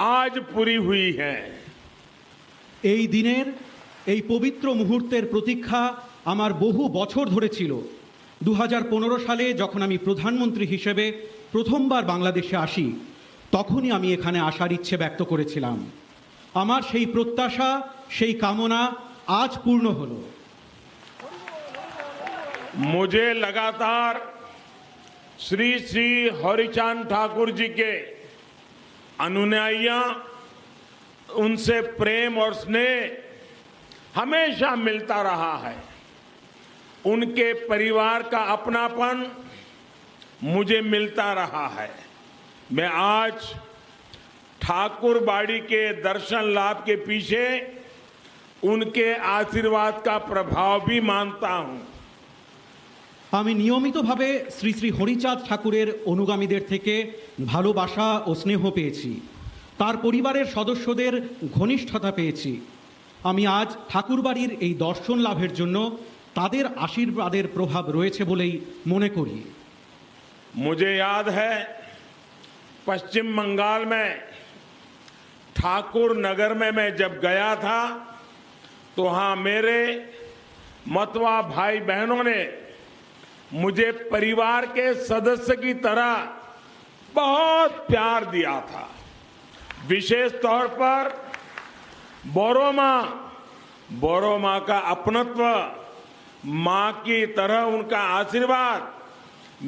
आज पूरी हुई है। এই দিনের এই পবিত্র মুহূর্তের প্রতীক্ষা আমার বহু বছর ধরে ছিল। 2015 সালে যখন আমি প্রধানমন্ত্রী হিসেবে প্রথমবার বাংলাদেশে আসি, তখনই আমি এখানে আসার ইচ্ছে ব্যক্ত করেছিলাম। আমার সেই প্রত্যাশা, সেই কামনা আজ পূর্ণ হলো। मुझे लगातार श्री श्री हरिचांद ठाकुर जी के अनुयायियां, उनसे प्रेम और स्नेह हमेशा मिलता रहा है। उनके परिवार का अपनापन मुझे मिलता रहा है। मैं आज ठाकुर बाड़ी के दर्शन लाभ के पीछे उनके आशीर्वाद का प्रभाव भी मानता हूं। আমি নিয়মিতভাবে শ্রী শ্রী হরিচাঁদ ঠাকুরের অনুগামীদের থেকে ভালোবাসা ও স্নেহ পেয়েছি, তার পরিবারের সদস্যদের ঘনিষ্ঠতা পেয়েছি। আমি আজ ঠাকুরবাড়ির এই দর্শন লাভের জন্য তাদের আশীর্বাদের প্রভাব রয়েছে বলেই মনে করি। मुझे याद है पश्चिम बंगाल में ठाकुर नगर में मैं जब गया था तो वहां मेरे मतवा भाई बहनों ने मुझे परिवार के सदस्य की तरह बहुत प्यार दिया था। विशेष तौर पर बोरो मां का अपनत्व, मां की तरह उनका आशीर्वाद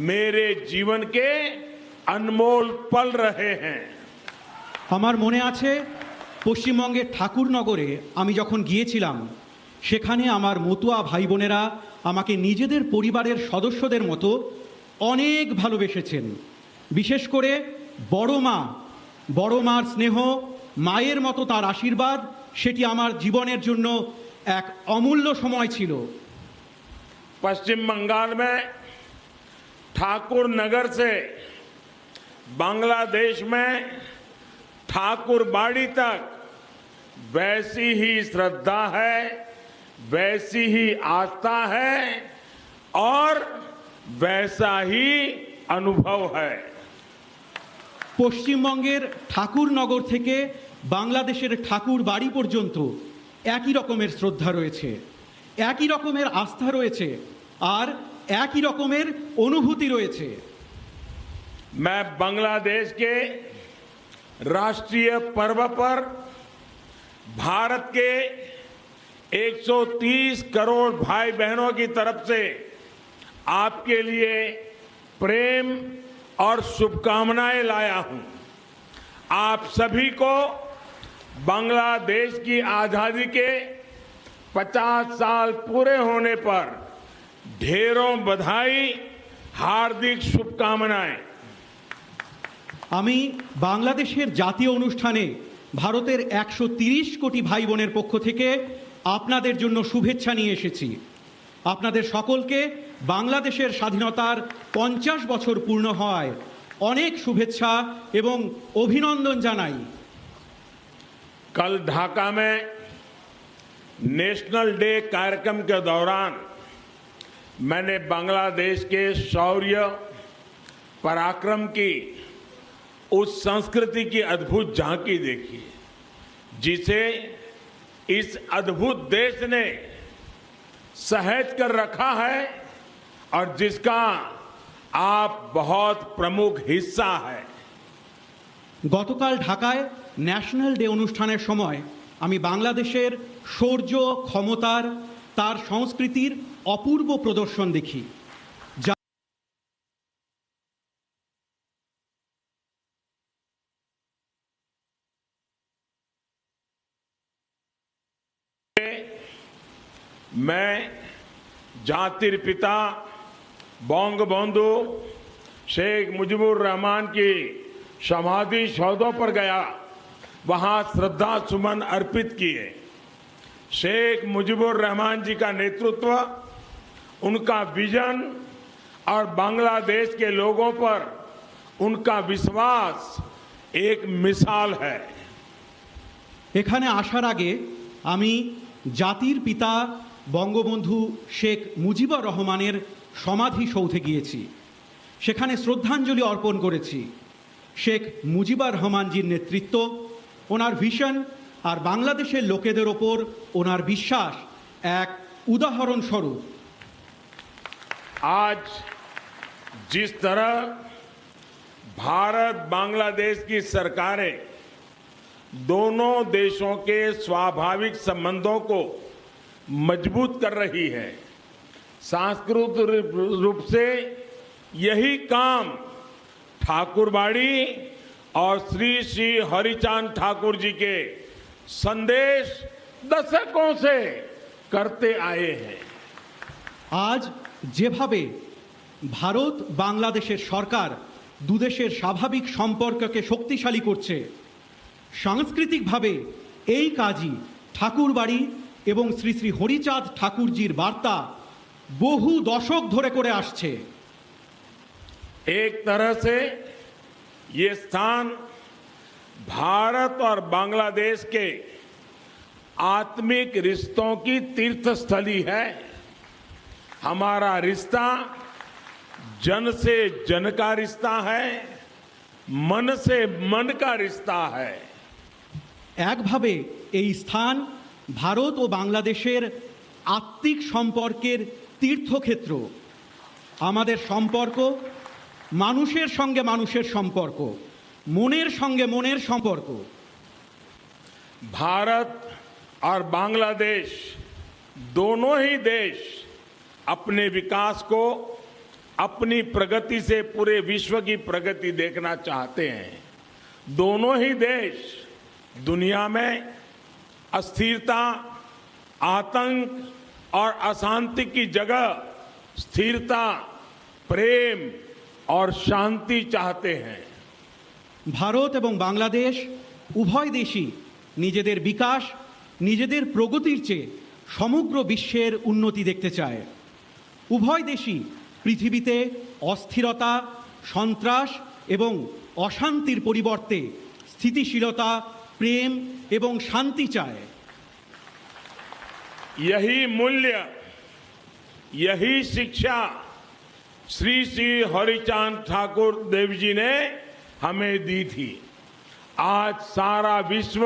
मेरे जीवन के अनमोल पल रहे हैं। আমার মনে আছে পশ্চিমবঙ্গের ঠাকুরনগরে আমি যখন গিয়েছিলাম, সেখানে আমার মতুয়া ভাই বোনেরা আমাকে নিজেদের পরিবারের সদস্যদের মতো অনেক ভালোবেসেছেন। বিশেষ করে বড় মার স্নেহ, মায়ের মতো তার আশীর্বাদ, সেটি আমার জীবনের জন্য এক অমূল্য সময় ছিল। पश्चिम बंगाल में ठाकुर नगर से बांग्लादेश में ठाकुर बाड़ी तक वैसी ही श्रद्धा है, वैसी ही आस्था है और वैसा ही अनुभव है। পশ্চিমবঙ্গের ঠাকুরনগর থেকে বাংলাদেশের ঠাকুর বাড়ি পর্যন্ত একই রকমের শ্রদ্ধা রয়েছে, একই রকমের আস্থা রয়েছে আর একই রকমের অনুভূতি রয়েছে। मैं बांग्लादेश के राष्ट्रीय पर्व पर भारत के 130 करोड़ भाई बहनों की तरफ से आपके लिए प्रेम और शुभकामनाएं लाया हूं। आप सभी को बांग्लादेश की आजादी के 50 साल पूरे होने पर ढेरों बधाई, हार्दिक शुभकामनाएं। আমি বাংলাদেশের জাতীয় অনুষ্ঠানে ভারতের 130 কোটি ভাই বোনের পক্ষ থেকে আপনাদের জন্য শুভেচ্ছা নিয়ে এসেছি। আপনাদের সকলকে বাংলাদেশের স্বাধীনতার 50 বছর পূর্ণ হওয়ায় অনেক শুভেচ্ছা এবং অভিনন্দন জানাই। कल ढाका में नेशनल डे कार्यक्रम के दौरान मैंने बांग्लादेश के शौर्य पराक्रम की उस संस्कृति की अद्भुत झांकी देखी जिसे इस अद्भुत देश ने सहेज कर रखा है और जिसका आप बहुत प्रमुख हिस्सा है। গতকাল ঢাকায় ন্যাশনাল ডে অনুষ্ঠানের সময় আমি বাংলাদেশের শৌর্য ক্ষমতার তার সংস্কৃতির অপূর্ব প্রদর্শন দেখি। मैं जातिर पिता बंगबंधु शेख मुजीबुर रहमान की समाधि सौधों पर गया, वहां श्रद्धा सुमन अर्पित किए। शेख मुजीबुर रहमान जी का नेतृत्व, उनका विजन और बांग्लादेश के लोगों पर उनका विश्वास एक मिसाल है। এখানে আসার আগে আমি জাতির পিতা বঙ্গবন্ধু শেখ মুজিবুর রহমানের সমাধি সৌধে গিয়েছি, সেখানে শ্রদ্ধাঞ্জলি অর্পণ করেছি। শেখ মুজিবুর রহমানজির নেতৃত্ব, ওনার ভিশন আর বাংলাদেশের লোকেদের ওপর ওনার বিশ্বাস এক উদাহরণ স্বরূপ। आज जिस तरह भारत बांग्लादेश की सरकारें दोनों देशों के स्वाभाविक संबंधों को मजबूत कर रही है, सांस्कृतिक रूप से यही काम ठाकुरबाड़ी और श्री श्री हरिचांद ठाकुर जी के संदेश दशकों से करते आए हैं। আজ যেভাবে ভারত বাংলাদেশের সরকার দুদেশের স্বাভাবিক সম্পর্ককে শক্তিশালী করছে, সাংস্কৃতিকভাবে এই কাজই ঠাকুরবাড়ি এবং শ্রী শ্রী হরিচাঁদ ঠাকুরজির বার্তা বহু দশক ধরে করে আসছে। एक तरह से ये स्थान भारत और बांग्लादेश के आत्मिक रिश्तों की तीर्थस्थली है। हमारा रिश्ता जन से जन का रिश्ता है, मन से मन का रिश्ता है। একভাবে এই স্থান ভারত ও বাংলাদেশের আত্মিক সম্পর্কের তীর্থক্ষেত্র। আমাদের সম্পর্ক মানুষের সঙ্গে মানুষের সম্পর্ক, মনের সঙ্গে মনের সম্পর্ক। भारत और बांग्लादेश दोनों ही देश अपने विकास को अपनी प्रगति से पूरे विश्व की प्रगति देखना चाहते हैं। दोनों ही देश दुनिया में अस्थिरता, आतंक और अशांति की जगह स्थिरता, प्रेम और शांति चाहते हैं। ভারত এবং বাংলাদেশ উভয় দেশই নিজেদের বিকাশ, নিজেদের প্রগতির চেয়ে সমগ্র বিশ্বের উন্নতি দেখতে চায়। উভয় দেশই পৃথিবীতে অস্থিরতা, সন্ত্রাস এবং অশান্তির পরিবর্তে স্থিতিশীলতা, প্রেম এবং শান্তি চায়। यही मूल्य, यही शिक्षा श्री श्री हरिचांद ठाकुर देव जी ने हमें दी थी। आज सारा विश्व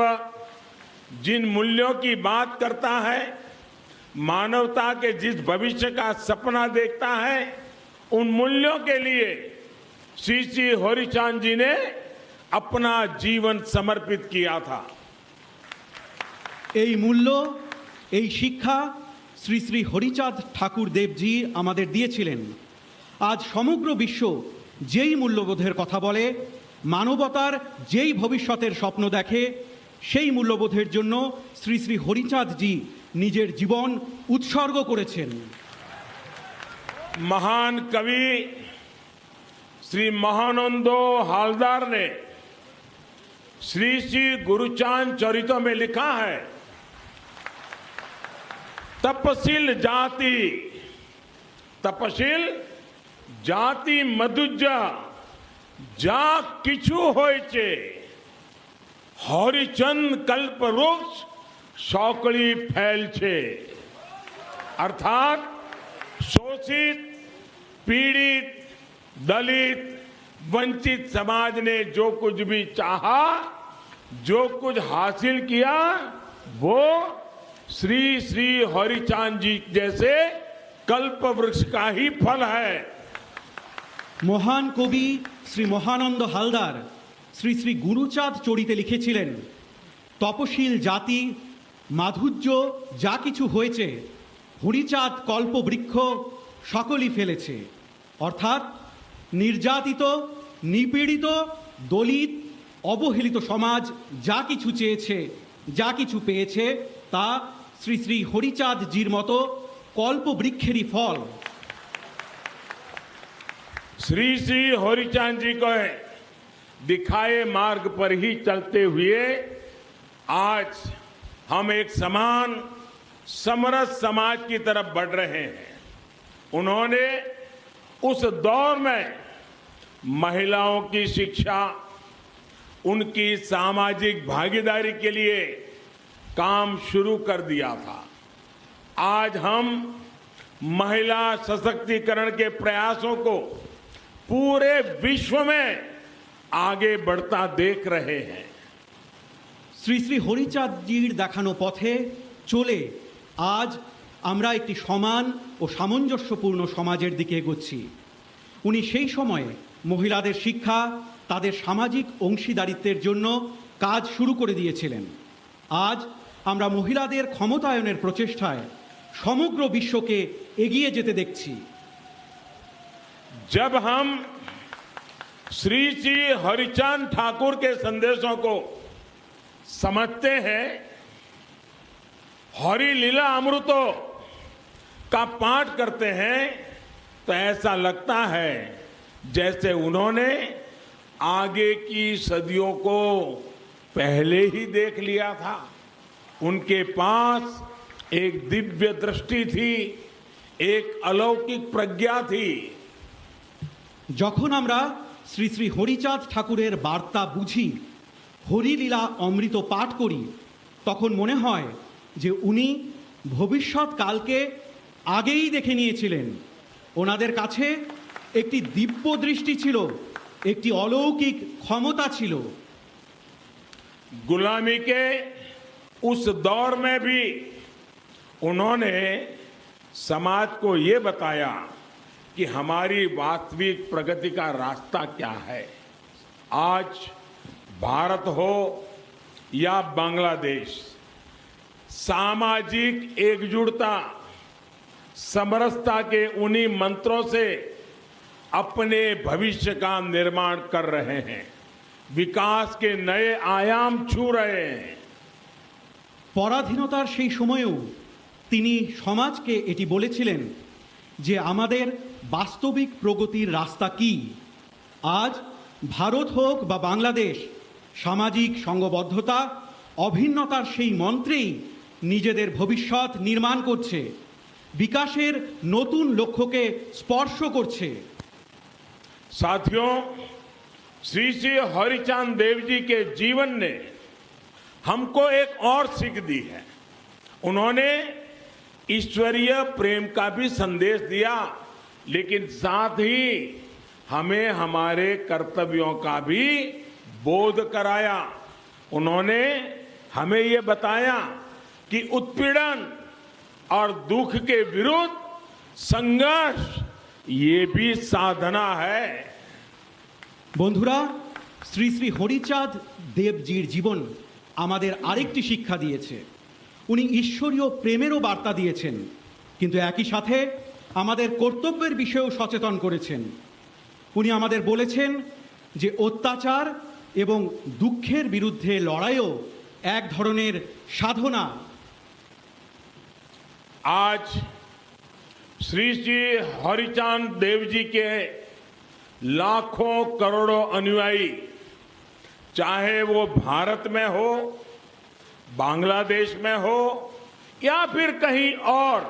जिन मूल्यों की बात करता है, मानवता के जिस भविष्य का सपना देखता है, उन मूल्यों के लिए श्री श्री हरिचांद जी ने अपना जीवन समर्पित किया था। এই মূল্য, এই শিক্ষা শ্রী শ্রী হরিচাঁদ ঠাকুর দেবজি আমাদের দিয়েছিলেন। আজ সমগ্র বিশ্ব যেই মূল্যবোধের কথা বলে, মানবতার যেই ভবিষ্যতের স্বপ্ন দেখে, সেই মূল্যবোধের জন্য শ্রী শ্রী হরিচাঁদজি নিজের জীবন উৎসর্গ করেছেন। महान कवि श्री महानंदो हालदार ने श्री श्री गुरुचांद चरितो में लिखा है, तपशील जाति मधुजा जा किछु होइचे, हरिचंद कल्प वृक्ष સૌકળી ફેલ છે अर्थात शोषित, पीड़ित, दलित, वंचित समाज ने जो कुछ भी चाहा, जो कुछ हासिल किया, वो श्री श्री हरिचांद जी जैसे कल्प वृक्ष का ही फल है। মহান কবি শ্রী মহানন্দ হালদার শ্রী শ্রী গুরুচাঁদ চরিতে লিখেছিলেন, তপশীল জাতি মাধুর্য যা কিছু হয়েছে হরিচাঁদ কল্পবৃক্ষ সকলই ফেলেছে। অর্থাৎ নির্যাতিত, নিপীড়িত, দলিত, অবহেলিত সমাজ যা কিছু চেয়েছে, যা কিছু পেয়েছে, তা শ্রী শ্রী হরিচাঁদ জির মতো কল্পবৃক্ষেরই ফল। श्री श्री हरिचांद जी को दिखाए मार्ग पर ही चलते हुए आज हम एक समान समरस समाज की तरफ बढ़ रहे हैं। उन्होंने उस दौर में महिलाओं की शिक्षा, उनकी सामाजिक भागीदारी के लिए काम शुरू कर दिया था। आज हम महिला सशक्तिकरण के प्रयासों को पूरे विश्व में आगे बढ़ता देख रहे हैं। শ্রী শ্রী হরিচাঁদ জির দেখানো পথে চলে আজ আমরা একটি সমান ও সামঞ্জস্যপূর্ণ সমাজের দিকে এগোচ্ছি। উনি সেই সময়ে মহিলাদের শিক্ষা, তাদের সামাজিক অংশীদারিত্বের জন্য কাজ শুরু করে দিয়েছিলেন। আজ আমরা মহিলাদের ক্ষমতায়নের প্রচেষ্টায় সমগ্র বিশ্বকে এগিয়ে যেতে দেখছি। जब हम श्री श्री हरिचांद ठाकुर के संदेशों को समझते हैं, हरि लीला अमृतो का पाठ करते हैं, तो ऐसा लगता है जैसे उन्होंने आगे की सदियों को पहले ही देख लिया था। उनके पास एक दिव्य दृष्टि थी, एक अलौकिक प्रज्ञा थी। যখন আমরা শ্রী শ্রী হরিচাঁদ ঠাকুরের বার্তা বুঝি, হরিলীলা অমৃত পাঠ করি, তখন মনে হয় যে উনি ভবিষ্যৎকালকে আগেই দেখে নিয়েছিলেন। ওনাদের কাছে একটি দিব্য দৃষ্টি ছিল, একটি অলৌকিক ক্ষমতা ছিল। गुलामी के उस दौर में भी उन्होंने समाज को ये बताया कि हमारी वास्तविक प्रगति का रास्ता क्या है। आज भारत हो या बांग्लादेश, सामाजिक एकजुटता, समरसता के उन्हीं मंत्रों से अपने भविष्य का निर्माण कर रहे हैं, विकास के नए आयाम छू रहे हैं। পরাধীনতার সেই সময়েও তিনি সমাজকে এটি বলেছিলেন যে আমাদের বাস্তবিক প্রগতির রাস্তা কি। আজ ভারত হোক বা বাংলাদেশ, সামাজিক সংঘবদ্ধতা, অভিন্নতার সেই মন্ত্রেই নিজেদের ভবিষ্যৎ নির্মাণ করছে, বিকাশের নতুন লক্ষ্যকে স্পর্শ করছে। साथियों, श्री श्री हरिचांद देव जी के जीवन ने हमको एक और सीख दी है। उन्होंने ईश्वरीय प्रेम का भी संदेश दिया, लेकिन साथ ही हमें हमारे कर्तव्यों का भी बोध कराया। उन्होंने हमें ये बताया कि उत्पीड़न और दुख के विरुद्ध संघर्ष ये भी साधना है। বন্ধুরা, শ্রী শ্রী হরিচাঁদ দেবজির জীবন আমাদের আরেকটি শিক্ষা দিয়েছে। উনি ঈশ্বরীয় প্রেমেরও বার্তা দিয়েছেন, কিন্তু একই সাথে আমাদের কর্তব্যের বিষয়েও সচেতন করেছেন। উনি আমাদের বলেছেন যে অত্যাচার এবং দুঃখের বিরুদ্ধে লড়াইও এক ধরনের সাধনা। आज श्री श्री हरिचांद देव जी के लाखों करोड़ों अनुयायी, चाहे वो भारत में हो, बांग्लादेश में हो या फिर कहीं और,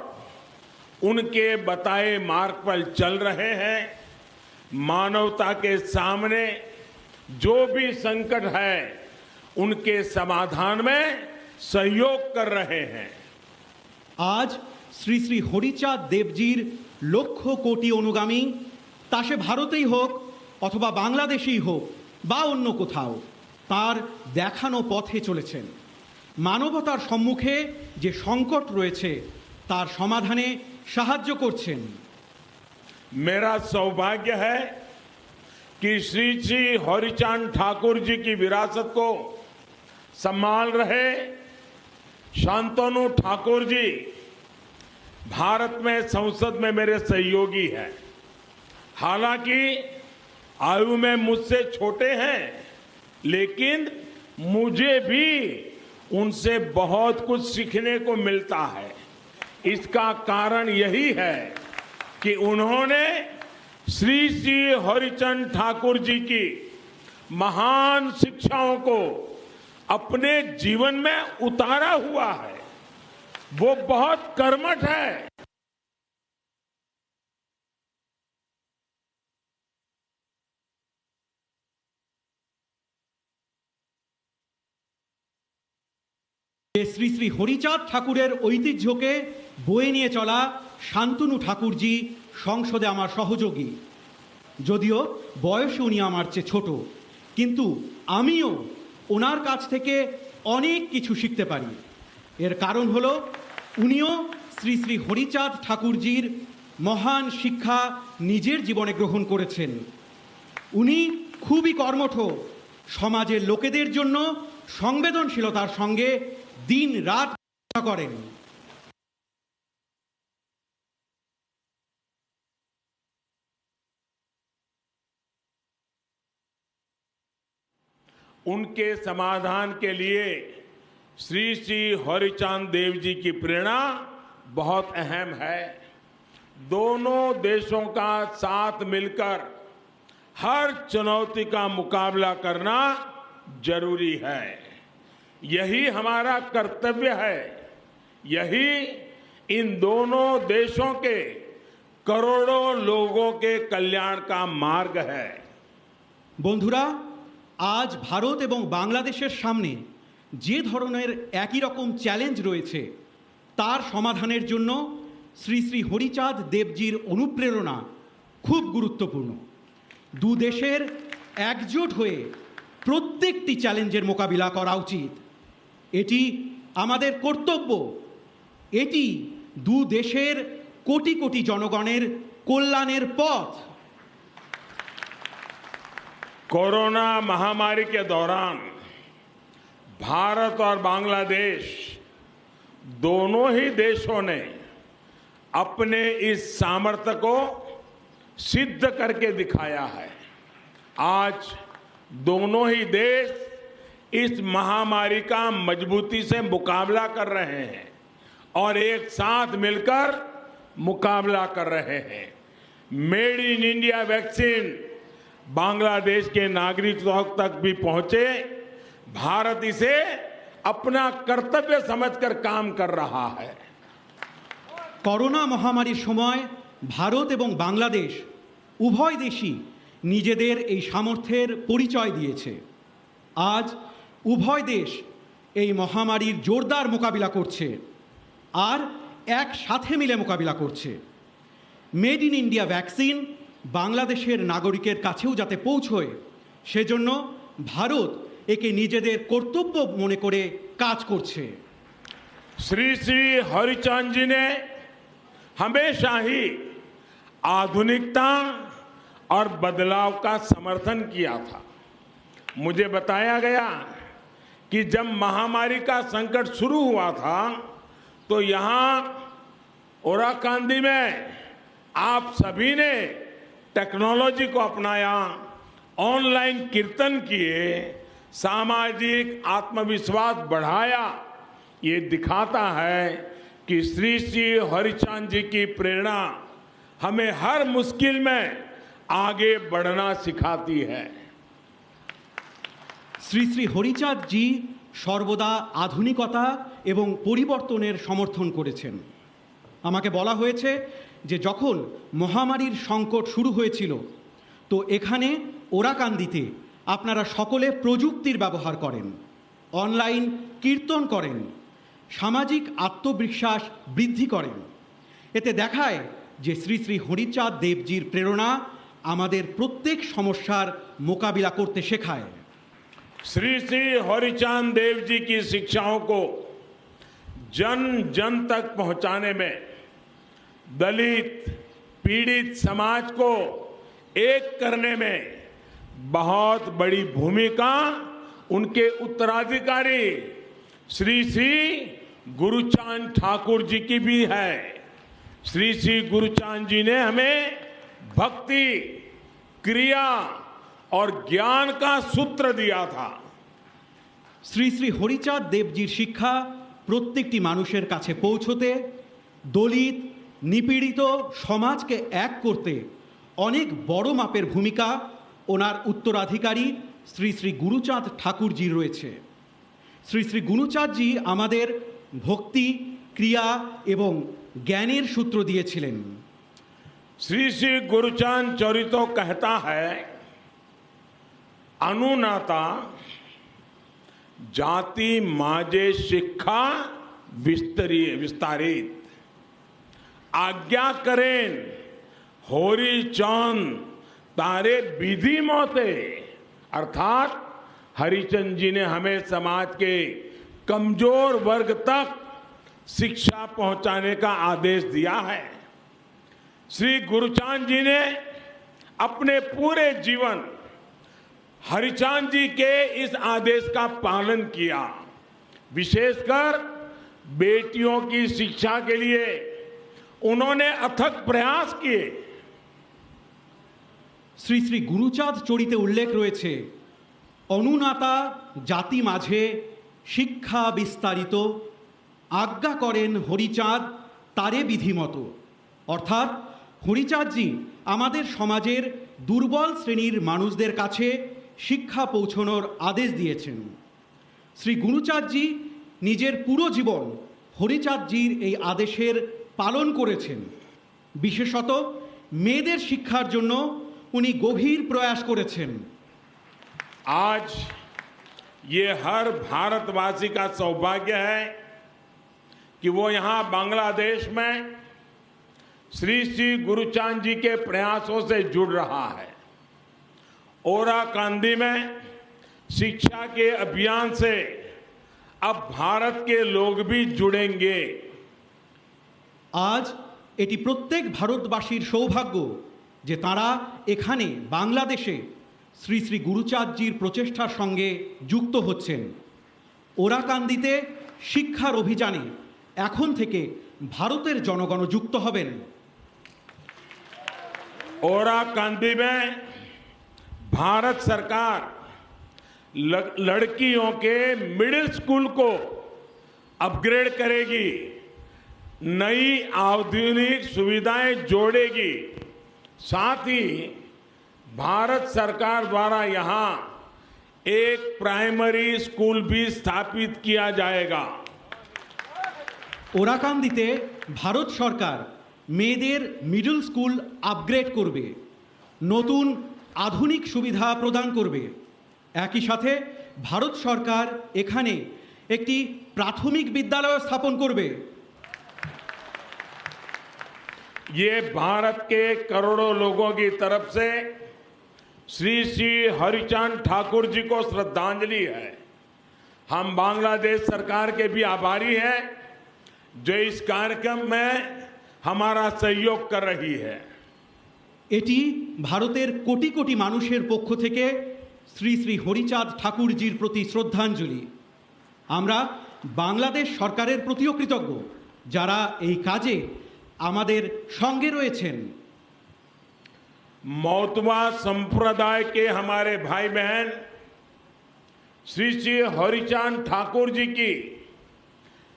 उनके बताए मार्ग पर चल रहे हैं। मानवता के सामने जो भी संकट है, उनके समाधान में सहयोग कर रहे हैं। আজ শ্রী শ্রী হরিচাঁদ দেবজির লক্ষ কোটি অনুগামী, তা সে ভারতেই হোক অথবা বাংলাদেশেই হোক বা অন্য কোথাও, তার দেখানো পথে চলেছেন। মানবতার সম্মুখে যে সংকট রয়েছে তার সমাধানে সাহায্য করছেন। मेरा सौभाग्य है कि श्री श्री हरिचांद ठाकुर जी की विरासत को संभाल रहे शांतनु ठाकुर जी भारत में संसद में मेरे सहयोगी हैं। हालांकि आयु में मुझसे छोटे हैं, लेकिन मुझे भी उनसे बहुत कुछ सीखने को मिलता है। इसका कारण यही है कि उन्होंने श्री श्री हरिचंद ठाकुर जी की महान शिक्षाओं को अपने जीवन में उतारा हुआ है। वो बहुत कर्मठ है। যে শ্রী শ্রী হরিচাঁদ ঠাকুরের ঐতিহ্যকে বয়ে নিয়ে চলা শান্তনু ঠাকুরজি সংসদে আমার সহযোগী। যদিও বয়সে উনি আমার চেয়ে ছোট, কিন্তু আমিও ওনার কাছ থেকে অনেক কিছু শিখতে পারি। এর কারণ হলো উনিও শ্রী শ্রী হরিচাঁদ ঠাকুরজির মহান শিক্ষা নিজের জীবনে গ্রহণ করেছেন। উনি খুবই কর্মঠ, সমাজের লোকেদের জন্য সংবেদনশীলতার সঙ্গে দিন রাত করেন। उनके समाधान के लिए श्री श्री हरिचांद देव जी की प्रेरणा बहुत अहम है। दोनों देशों का साथ मिलकर हर चुनौती का मुकाबला करना जरूरी है। यही हमारा कर्तव्य है। यही इन दोनों देशों के करोड़ों लोगों के कल्याण का मार्ग है। বন্ধুরা, আজ ভারত এবং বাংলাদেশের সামনে যে ধরনের একই রকম চ্যালেঞ্জ রয়েছে তার সমাধানের জন্য শ্রী শ্রী হরিচাঁদ দেবজির অনুপ্রেরণা খুব গুরুত্বপূর্ণ। দু দেশের একজোট হয়ে প্রত্যেকটি চ্যালেঞ্জের মোকাবিলা করা উচিত। এটি আমাদের কর্তব্য। এটি দু দেশের কোটি কোটি জনগণের কল্যাণের পথ। कोरोना महामारी के दौरान भारत और बांग्लादेश दोनों ही देशों ने अपने इस सामर्थ्य को सिद्ध करके दिखाया है। आज दोनों ही देश इस महामारी का मजबूती से मुकाबला कर रहे हैं और एक साथ मिलकर मुकाबला कर रहे हैं। Made in India vaccine Bangladesh के नागरिकों तक भी पहुंचे। भारत इसे अपना कर्तव्य समझकर काम कर रहा है। করোনা মহামারীর সময় ভারত এবং বাংলাদেশ উভয় দেশই নিজেদের এই সামর্থ্যের পরিচয় দিয়েছে। আজ উভয় দেশ এই মহামারীর জোরদার মোকাবিলা করছে আর একসাথে মিলে মোকাবিলা করছে। মেড ইন ইন্ডিয়া ভ্যাকসিন বাংলাদেশের নাগরিকের কাছেও যাতে পৌঁছয় সেজন্য ভারত একে নিজেদের কর্তব্য মনে করে কাজ করছে। श्री श्री हरिचांद जी ने हमेशा ही आधुनिकता और बदलाव का समर्थन किया था। मुझे बताया गया कि जब महामारी का संकट शुरू हुआ था तो यहाँ ओराकांदी में आप सभी ने टेक्नोलॉजी को अपनाया, ऑनलाइन कीर्तन किए, सामाजिक आत्मविश्वास बढ़ाया। ये दिखाता है कि श्री श्री हरिचांद जी की प्रेरणा हमें हर मुश्किल में आगे बढ़ना सिखाती है। শ্রী শ্রী হরিচাঁদ জি সর্বদা আধুনিকতা এবং পরিবর্তনের সমর্থন করেছেন। আমাকে বলা হয়েছে যে যখন মহামারীর সংকট শুরু হয়েছিল তো এখানে ওরাকান্দিতে আপনারা সকলে প্রযুক্তির ব্যবহার করেন। অনলাইন কীর্তন করেন, সামাজিক আত্মবিশ্বাস বৃদ্ধি করেন। এতে দেখায় যে শ্রী শ্রী হরিচাঁদ দেবজির প্রেরণা আমাদের প্রত্যেক সমস্যার মোকাবিলা করতে শেখায়। श्री श्री हरिचांद देव जी की शिक्षाओं को जन जन तक पहुंचाने में दलित पीड़ित समाज को एक करने में बहुत बड़ी भूमिका उनके उत्तराधिकारी श्री श्री गुरुचांद ठाकुर जी की भी है। श्री श्री गुरुचांद जी ने हमें भक्ति, क्रिया और ज्ञान का सूत्र दिया था। শ্রী শ্রী হরিচাঁদ দেবজির শিক্ষা প্রত্যেকটি মানুষের কাছে পৌঁছতে, দলিত নিপীড়িত সমাজকে এক করতে অনেক বড় মাপের ভূমিকা ওনার উত্তরাধিকারী শ্রী শ্রী গুরুচাঁদ ঠাকুরজির রয়েছে। শ্রী শ্রী গুরুচাঁদজি আমাদের ভক্তি, ক্রিয়া এবং জ্ঞানের সূত্র দিয়েছিলেন। श्री श्री गुरुचांद चरितो कहता है, अनुनाता जाति माजे शिक्षा विस्तारित आज्ञा करें होरी चांद तारे विधि मोते। अर्थात हरिचंद जी ने हमें समाज के कमजोर वर्ग तक शिक्षा पहुंचाने का आदेश दिया है। श्री गुरुचांद जी ने अपने पूरे जीवन हरिचांद जी के इस आदेश का पालन किया। विशेषकर बेटियों की शिक्षा के लिए उन्होंने अथक प्रयास किए। শ্রী শ্রী গুরুচাঁদ চরিতে উল্লেখ রয়েছে, অনুনাতা জাতি মাঝে শিক্ষা বিস্তারিত আজ্ঞা করেন হরিচাঁদ তারে বিধিমতো। অর্থাৎ হরিচাঁদজি আমাদের সমাজের দুর্বল শ্রেণীর মানুষদের কাছে শিক্ষা পৌঁছানোর আদেশ দিয়েছেন। শ্রী গুরুচাঁদজি নিজের পুরো জীবন হরিচাঁদজির এই আদেশের পালন করেছেন। বিশেষত মেয়েদের শিক্ষার জন্য উনি গভীর প্রয়াস করেছেন। आज ये हर भारतवासी का सौभाग्य है कि वो यहाँ बांग्लादेश में श्री श्री गुरुचांद जी के प्रयासों से जुड़ रहा है। ओराकांदी में शिक्षा के अभियान से अब भारत के लोग भी जुड़ेंगे। আজ এটি প্রত্যেক ভারতবাসীর সৌভাগ্য যে তারা এখানে বাংলাদেশে শ্রী শ্রী গুরুচাঁদজির প্রচেষ্টার সঙ্গে যুক্ত হচ্ছেন। ওরাকান্দিতে শিক্ষার অভিযানে এখন থেকে ভারতের জনগণ যুক্ত হবেন। ओराकांदी में भारत सरकार लड़कियों के मिडिल स्कूल को अपग्रेड करेगी, नई आधुनिक सुविधाएं जोड़ेगी। साथ ही भारत सरकार द्वारा यहां एक प्राइमरी स्कूल भी स्थापित किया जाएगा। ওরাকান্দিতে ভারত সরকার মেয়েদের মিডল স্কুল আপগ্রেড করবে, নতুন আধুনিক সুবিধা প্রদান করবে। একই সাথে ভারত সরকার এখানে একটি প্রাথমিক বিদ্যালয় স্থাপন করবে। ये भारत के करोड़ों लोगों की तरफ से श्री श्री हरिचांद ठाकुर जी को श्रद्धांजलि है। हम बांग्लादेश सरकार के भी आभारी हैं जो इस कार्यक्रम में हमारा सहयोग कर रही है। এটি ভারতের কোটি কোটি মানুষের পক্ষ থেকে শ্রী শ্রী হরিচাঁদ ঠাকুরজির প্রতি শ্রদ্ধাঞ্জলি। আমরা বাংলাদেশ সরকারের প্রতিও কৃতজ্ঞ যারা এই কাজে আমাদের সঙ্গে রয়েছেন। मौतवा संप्रदाय के हमारे भाई बहन श्री श्री हरिचांद ठाकुर जी की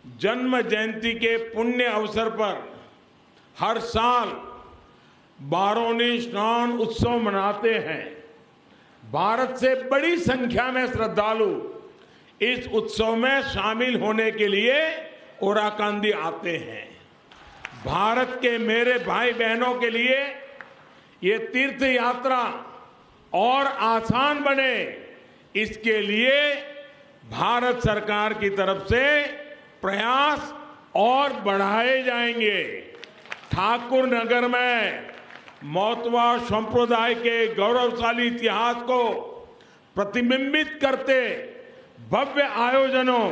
जन्म जयंती के पुण्य अवसर पर हर साल बारोनी स्नान उत्सव मनाते हैं। भारत से बड़ी संख्या में श्रद्धालु इस उत्सव में शामिल होने के लिए ओराकांदी आते हैं। भारत के मेरे भाई बहनों के लिए ये तीर्थ यात्रा और आसान बने, इसके लिए भारत सरकार की तरफ से प्रयास और बढ़ाए जाएंगे। ठाकुर नगर में मोतवा संप्रदाय के गौरवशाली इतिहास को प्रतिबिंबित करते भव्य आयोजनों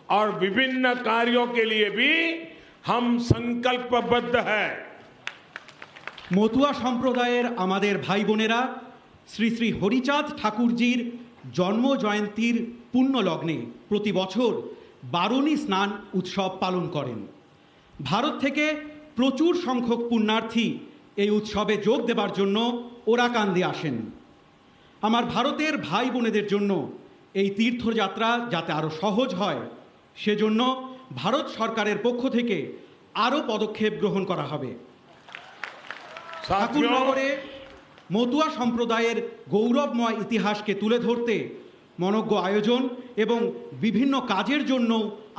और विभिन्न कार्यों के लिए भी हम संकल्पबद्ध हैं। মতুয়া সম্প্রদায়ের আমাদের ভাই বোনেরা শ্রী শ্রী হরিচাঁদ ঠাকুরজির জন্ম জয়ন্তীর পুণ্য লগ্নে প্রতি বছর বারুণী স্নান উৎসব পালন করেন। ভারত থেকে প্রচুর সংখ্যক পুণ্যার্থী এই উৎসবে যোগ দেবার জন্য ওরাকান্দি আসেন। আমার ভারতের ভাই বোনেদের জন্য এই তীর্থযাত্রা যাতে আরও সহজ হয় সেজন্য ভারত সরকারের পক্ষ থেকে আরও পদক্ষেপ গ্রহণ করা হবে। ঠাকুরনগরে মতুয়া সম্প্রদায়ের গৌরবময় ইতিহাসকে তুলে ধরতে মনজ্ঞ আয়োজন এবং বিভিন্ন কাজের জন্য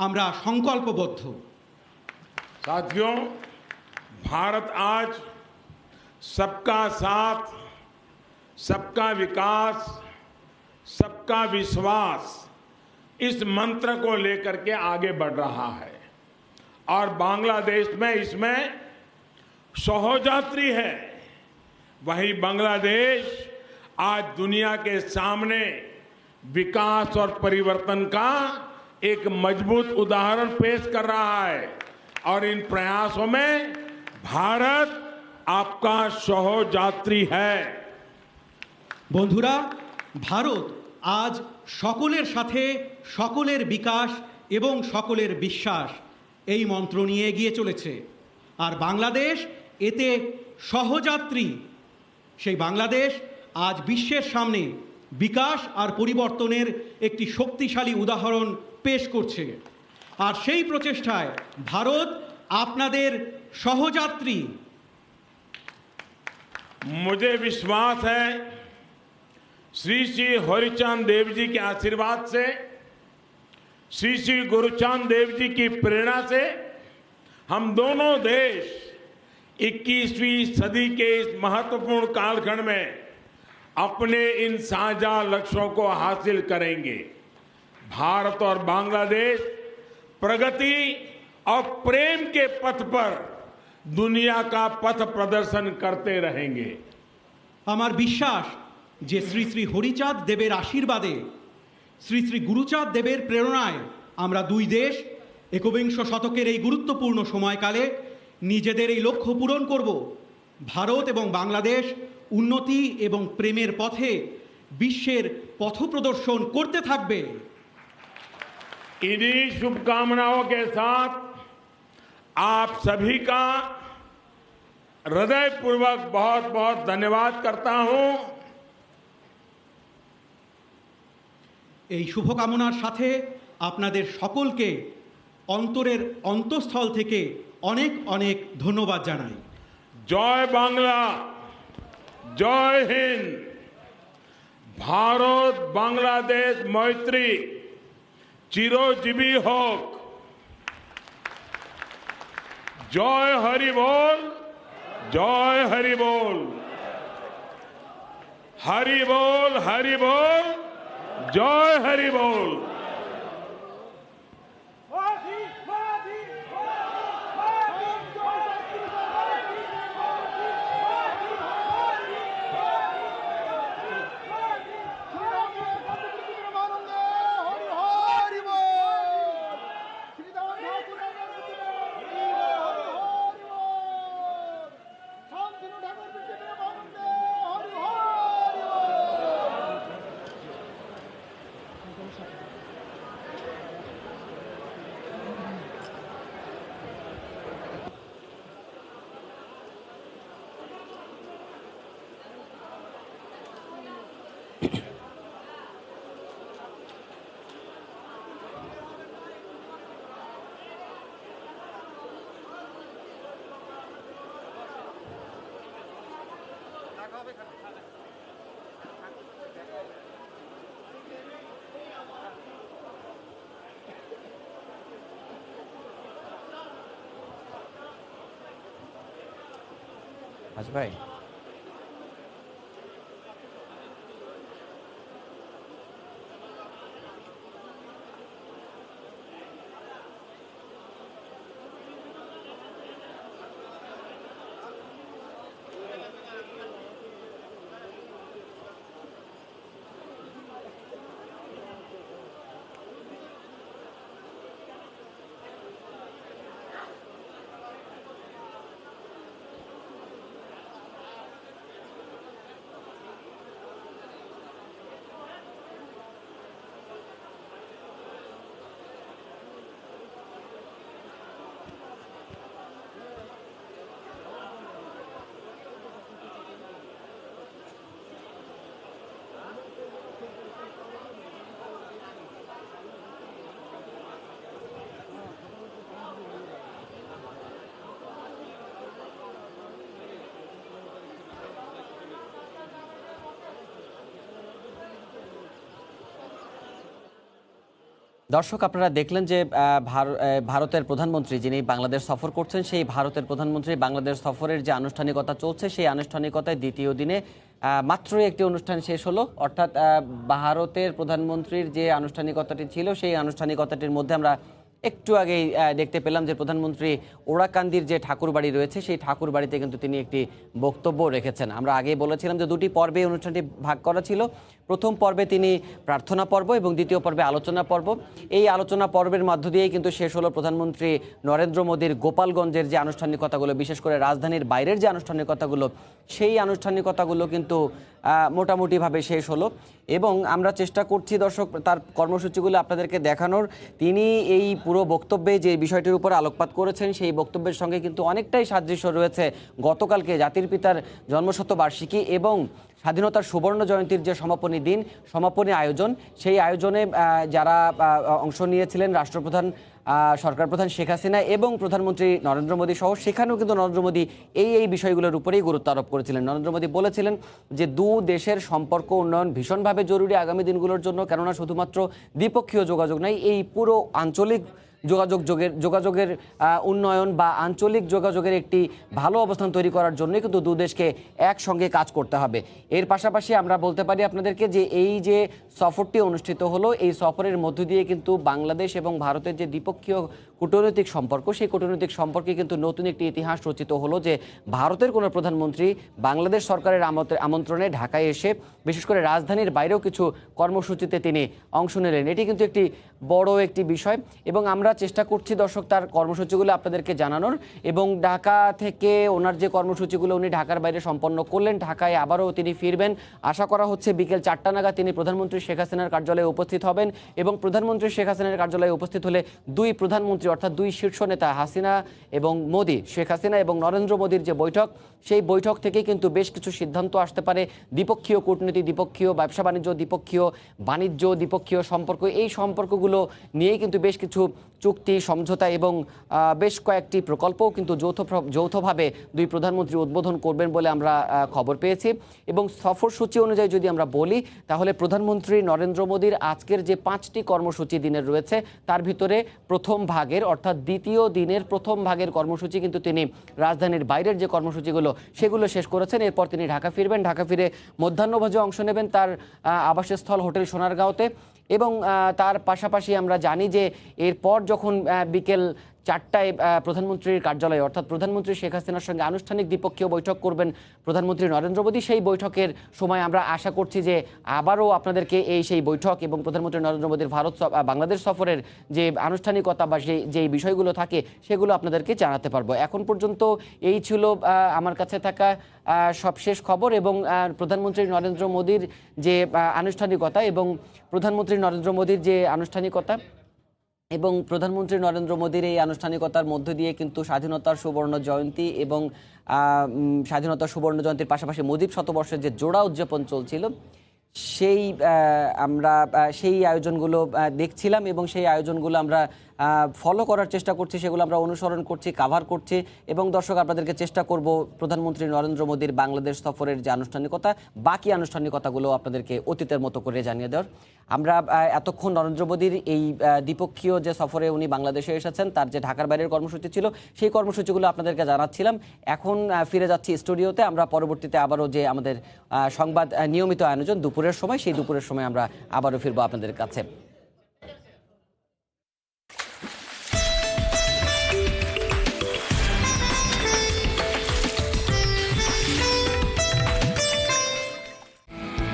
আমরা সংকল্পবদ্ধ। साथियों, भारत आज सबका साथ, सबका विकास, सबका विश्वास इस मंत्र को लेकर के आगे बढ़ रहा है और बांग्लादेश में इसमें सहोजात्री है। वहीं बांग्लादेश आज दुनिया के सामने विकास और परिवर्तन का एक मजबूत उदाहरण पेश कर रहा है और इन प्रयासों में भारत आपका सहोजात्री है। বন্ধুরা, ভারত আজ সকলের সাথে সকলের বিকাশ এবং সকলের বিশ্বাস এই মন্ত্র নিয়ে এগিয়ে চলেছে আর বাংলাদেশ এতে সহযাত্রী। সেই বাংলাদেশ আজ বিশ্বের সামনে বিকাশ আর পরিবর্তনের একটি শক্তিশালী উদাহরণ পেশ করছে আর সেই প্রচেষ্টায় ভারত আপনাদের সহযাত্রী। मुझे विश्वास है श्री श्री हरिचांद देव जी के आशीर्वाद से, श्री श्री गुरुचांद देव जी की प्रेरणा से हम दोनों देश 21वीं सदी के इस महत्वपूर्ण कालखंड में अपने इन साझा लक्ष्यों को हासिल करेंगे। भारत और बांग्लादेश प्रगति और प्रेम के पथ पर दुनिया का पथ प्रदर्शन करते रहेंगे। আমার বিশ্বাস যে শ্রী শ্রী হরিচাঁদ দেবের আশীর্বাদে, শ্রী শ্রী গুরুচাঁদ দেবের প্রেরণায় আমরা দুই দেশ একবিংশ শতকের এই গুরুত্বপূর্ণ সময়কালে নিজেদের এই লক্ষ্য পূরণ করব। ভারত এবং বাংলাদেশ উন্নতি এবং প্রেমের পথে বিশ্বের পথপ্রদর্শন করতে থাকবে। इन्हीं शुभकामनाओं के साथ आप सभी का हृदयपूर्वक बहुत बहुत धन्यवाद करता हूं। এই শুভকামনার সাথে আপনাদের সকলকে অন্তরের অন্তঃস্থল থেকে অনেক অনেক ধন্যবাদ জানাই। জয় বাংলা, জয় হিন্দ। ভারত বাংলাদেশ মৈত্রী চিরজীবী হোক। জয় হরি বল, জয় হরি বল, হরি বল, হরি বল, জয় হরি বল। আচ্ছা ভাই, দর্শক, আপনারা দেখলেন যে ভারতের প্রধানমন্ত্রী যিনি বাংলাদেশ সফর করছেন, সেই ভারতের প্রধানমন্ত্রী বাংলাদেশ সফরের যে আনুষ্ঠানিকতা চলছে, সেই আনুষ্ঠানিকতায় দ্বিতীয় দিনে মাত্রই একটি অনুষ্ঠান শেষ হলো। অর্থাৎ ভারতের প্রধানমন্ত্রীর যে আনুষ্ঠানিকতাটি ছিল, সেই আনুষ্ঠানিকতাটির মধ্যে আমরা একটু আগেই দেখতে পেলাম যে প্রধানমন্ত্রী ওরাকান্দির যে ঠাকুর বাড়ি রয়েছে, সেই ঠাকুর বাড়িতে কিন্তু তিনি একটি বক্তব্য রেখেছেন। আমরা আগেই বলেছিলাম যে দুটি পর্বে অনুষ্ঠানটি ভাগ করা ছিল। প্রথম পর্বে তিনি প্রার্থনা পর্ব এবং দ্বিতীয় পর্বে আলোচনা পর্ব। এই আলোচনা পর্বের মধ্য দিয়েই কিন্তু শেষ হলো প্রধানমন্ত্রী নরেন্দ্র মোদীর গোপালগঞ্জের যে আনুষ্ঠানিকতাগুলো, বিশেষ করে রাজধানীর বাইরের যে আনুষ্ঠানিকতাগুলো, সেই আনুষ্ঠানিকতাগুলো কিন্তু মোটামুটিভাবে শেষ হলো। এবং আমরা চেষ্টা করছি দর্শক তার কর্মসূচিগুলো আপনাদেরকে দেখানোর। তিনি এই পুরো বক্তব্যে যে বিষয়টির উপর আলোকপাত করেছেন, সেই বক্তব্যের সঙ্গে কিন্তু অনেকটাই সাদৃশ্য রয়েছে গতকালকে জাতির পিতার জন্মশতবার্ষিকী এবং স্বাধীনতার সুবর্ণ জয়ন্তীর যে সমাপনী দিন, সমাপনী আয়োজন, সেই আয়োজনে যারা অংশ নিয়েছিলেন রাষ্ট্রপ্রধান, সরকার প্রধান শেখ হাসিনা এবং প্রধানমন্ত্রী নরেন্দ্র মোদী সহ, সেখানেও কিন্তু নরেন্দ্র মোদী এই বিষয়গুলোর উপরেই গুরুত্ব আরোপ করেছিলেন। নরেন্দ্র মোদী বলেছিলেন যে দেশের সম্পর্ক উন্নয়ন ভীষণভাবে জরুরি আগামী দিনগুলোর জন্য, কেননা শুধুমাত্র দ্বিপক্ষীয় যোগাযোগ নয়, এই পুরো আঞ্চলিক যোগাযোগের উন্নয়ন বা আঞ্চলিক যোগাযোগের একটি ভালো অবস্থান তৈরি করার জন্য কিন্তু দেশকে একসঙ্গে কাজ করতে হবে। এর পাশাপাশি আমরা বলতে পারি আপনাদেরকে যে এই যে সফরটি অনুষ্ঠিত হলো, এই সফরের মধ্য দিয়ে কিন্তু বাংলাদেশ এবং ভারতের যে দ্বিপক্ষীয় কূটনৈতিক সম্পর্ক, সেই কূটনৈতিক সম্পর্কে কিন্তু নতুন একটি ইতিহাস রচিত হলো যে ভারতের কোনো প্রধানমন্ত্রী বাংলাদেশ সরকারের আমন্ত্রণে ঢাকায় এসে বিশেষ করে রাজধানীর বাইরেও কিছু কর্মসূচিতে তিনি অংশ নিলেন। এটি কিন্তু একটি বড় একটি বিষয় এবং আমরা চেষ্টা করছি দর্শক তার কর্মসূচিগুলো আপনাদেরকে জানানোর। এবং ঢাকা থেকে ওনার যে কর্মসূচিগুলো উনি ঢাকার বাইরে সম্পন্ন করলেন, ঢাকায় আবারও তিনি ফিরবেন। আশা করা হচ্ছে বিকেল 4টা নাগাদ তিনি প্রধানমন্ত্রী শেখ হাসিনার কার্যালয়ে উপস্থিত হবেন এবং প্রধানমন্ত্রী শেখ হাসিনার কার্যালয়ে উপস্থিত হলে দুই প্রধানমন্ত্রী অর্থাৎ দুই শীর্ষ নেতা হাসিনা এবং মোদী, শেখ হাসিনা এবং নরেন্দ্র মোদীর যে বৈঠক, সেই বৈঠক থেকে কিন্তু বেশ কিছু সিদ্ধান্ত আসতে পারে। দ্বিপক্ষীয় কূটনীতি, দ্বিপক্ষীয় ব্যবসা বাণিজ্য, দ্বিপক্ষীয় বাণিজ্য, দ্বিপক্ষীয় সম্পর্ক, এই সম্পর্কগুলো নিয়েই কিন্তু বেশ কিছু চুক্তি, সমঝোতা এবং বেশ কয়েকটি প্রকল্পও কিন্তু যৌথভাবে দুই প্রধানমন্ত্রী উদ্বোধন করবেন বলে আমরা খবর পেয়েছি। এবং সফরসূচি অনুযায়ী যদি আমরা বলি, তাহলে প্রধানমন্ত্রী নরেন্দ্র মোদীর আজকের যে 5টি কর্মসূচি দিনের রয়েছে, তার ভিতরে প্রথম ভাগের অর্থাৎ দ্বিতীয় দিনের প্রথম ভাগের কর্মসূচি কিন্তু তিনি রাজধানীর বাইরের যে কর্মসূচিগুলো, সেগুলো শেষ করেছেন। এরপর তিনি ঢাকা ফিরবেন। ঢাকা ফিরে মধ্যাহ্নভোজে অংশ নেবেন তার আবাসস্থল হোটেল সোনারগাঁওতে। এবং তার পাশাপাশি আমরা জানি যে এরপর যখন বিকেল 4টায় প্রধানমন্ত্রীর কার্যালয়ে অর্থাৎ প্রধানমন্ত্রী শেখ হাসিনার সঙ্গে আনুষ্ঠানিক দ্বিপক্ষীয় বৈঠক করবেন প্রধানমন্ত্রী নরেন্দ্র মোদী, সেই বৈঠকের সময় আমরা আশা করছি যে আবারও আপনাদেরকে সেই বৈঠক এবং প্রধানমন্ত্রী নরেন্দ্র মোদীর বাংলাদেশ সফরের যে আনুষ্ঠানিকতা বা যেই বিষয়গুলো থাকে, সেগুলো আপনাদেরকে জানাতে পারবো। এখন পর্যন্ত এই ছিল আমার কাছে থাকা সবশেষ খবর এবং প্রধানমন্ত্রী নরেন্দ্র মোদীর যে আনুষ্ঠানিকতা এবং প্রধানমন্ত্রী নরেন্দ্র মোদীর যে আনুষ্ঠানিকতা এবং প্রধানমন্ত্রী নরেন্দ্র মোদীর এই আনুষ্ঠানিকতার মধ্য দিয়ে কিন্তু স্বাধীনতার সুবর্ণ জয়ন্তী এবং স্বাধীনতার সুবর্ণ জয়ন্তীর পাশাপাশি মুজিব শতবর্ষের যে জোড়া উদযাপন চলছিল, আমরা সেই আয়োজনগুলো দেখছিলাম এবং সেই আয়োজনগুলো আমরা ফলো করার চেষ্টা করছি, সেগুলো আমরা অনুসরণ করছি, কাভার করছি। এবং দর্শক, আপনাদেরকে চেষ্টা করব প্রধানমন্ত্রী নরেন্দ্র মোদীর বাংলাদেশ সফরের যে আনুষ্ঠানিকতা, বাকি আনুষ্ঠানিকতাগুলো আপনাদেরকে অতীতের মতো করে জানিয়ে দেওয়ার। আমরা এতক্ষণ নরেন্দ্র মোদীর এই দ্বিপক্ষীয় যে সফরে উনি বাংলাদেশে এসেছেন, তার যে ঢাকার বাইরের কর্মসূচি ছিল, সেই কর্মসূচিগুলো আপনাদেরকে জানাচ্ছিলাম। এখন ফিরে যাচ্ছি স্টুডিওতে। আমরা পরবর্তীতে আবারও যে আমাদের সংবাদ নিয়মিত আয়োজন দুপুরের সময়, সেই দুপুরের সময় আমরা আবারও ফিরবো আপনাদের কাছে।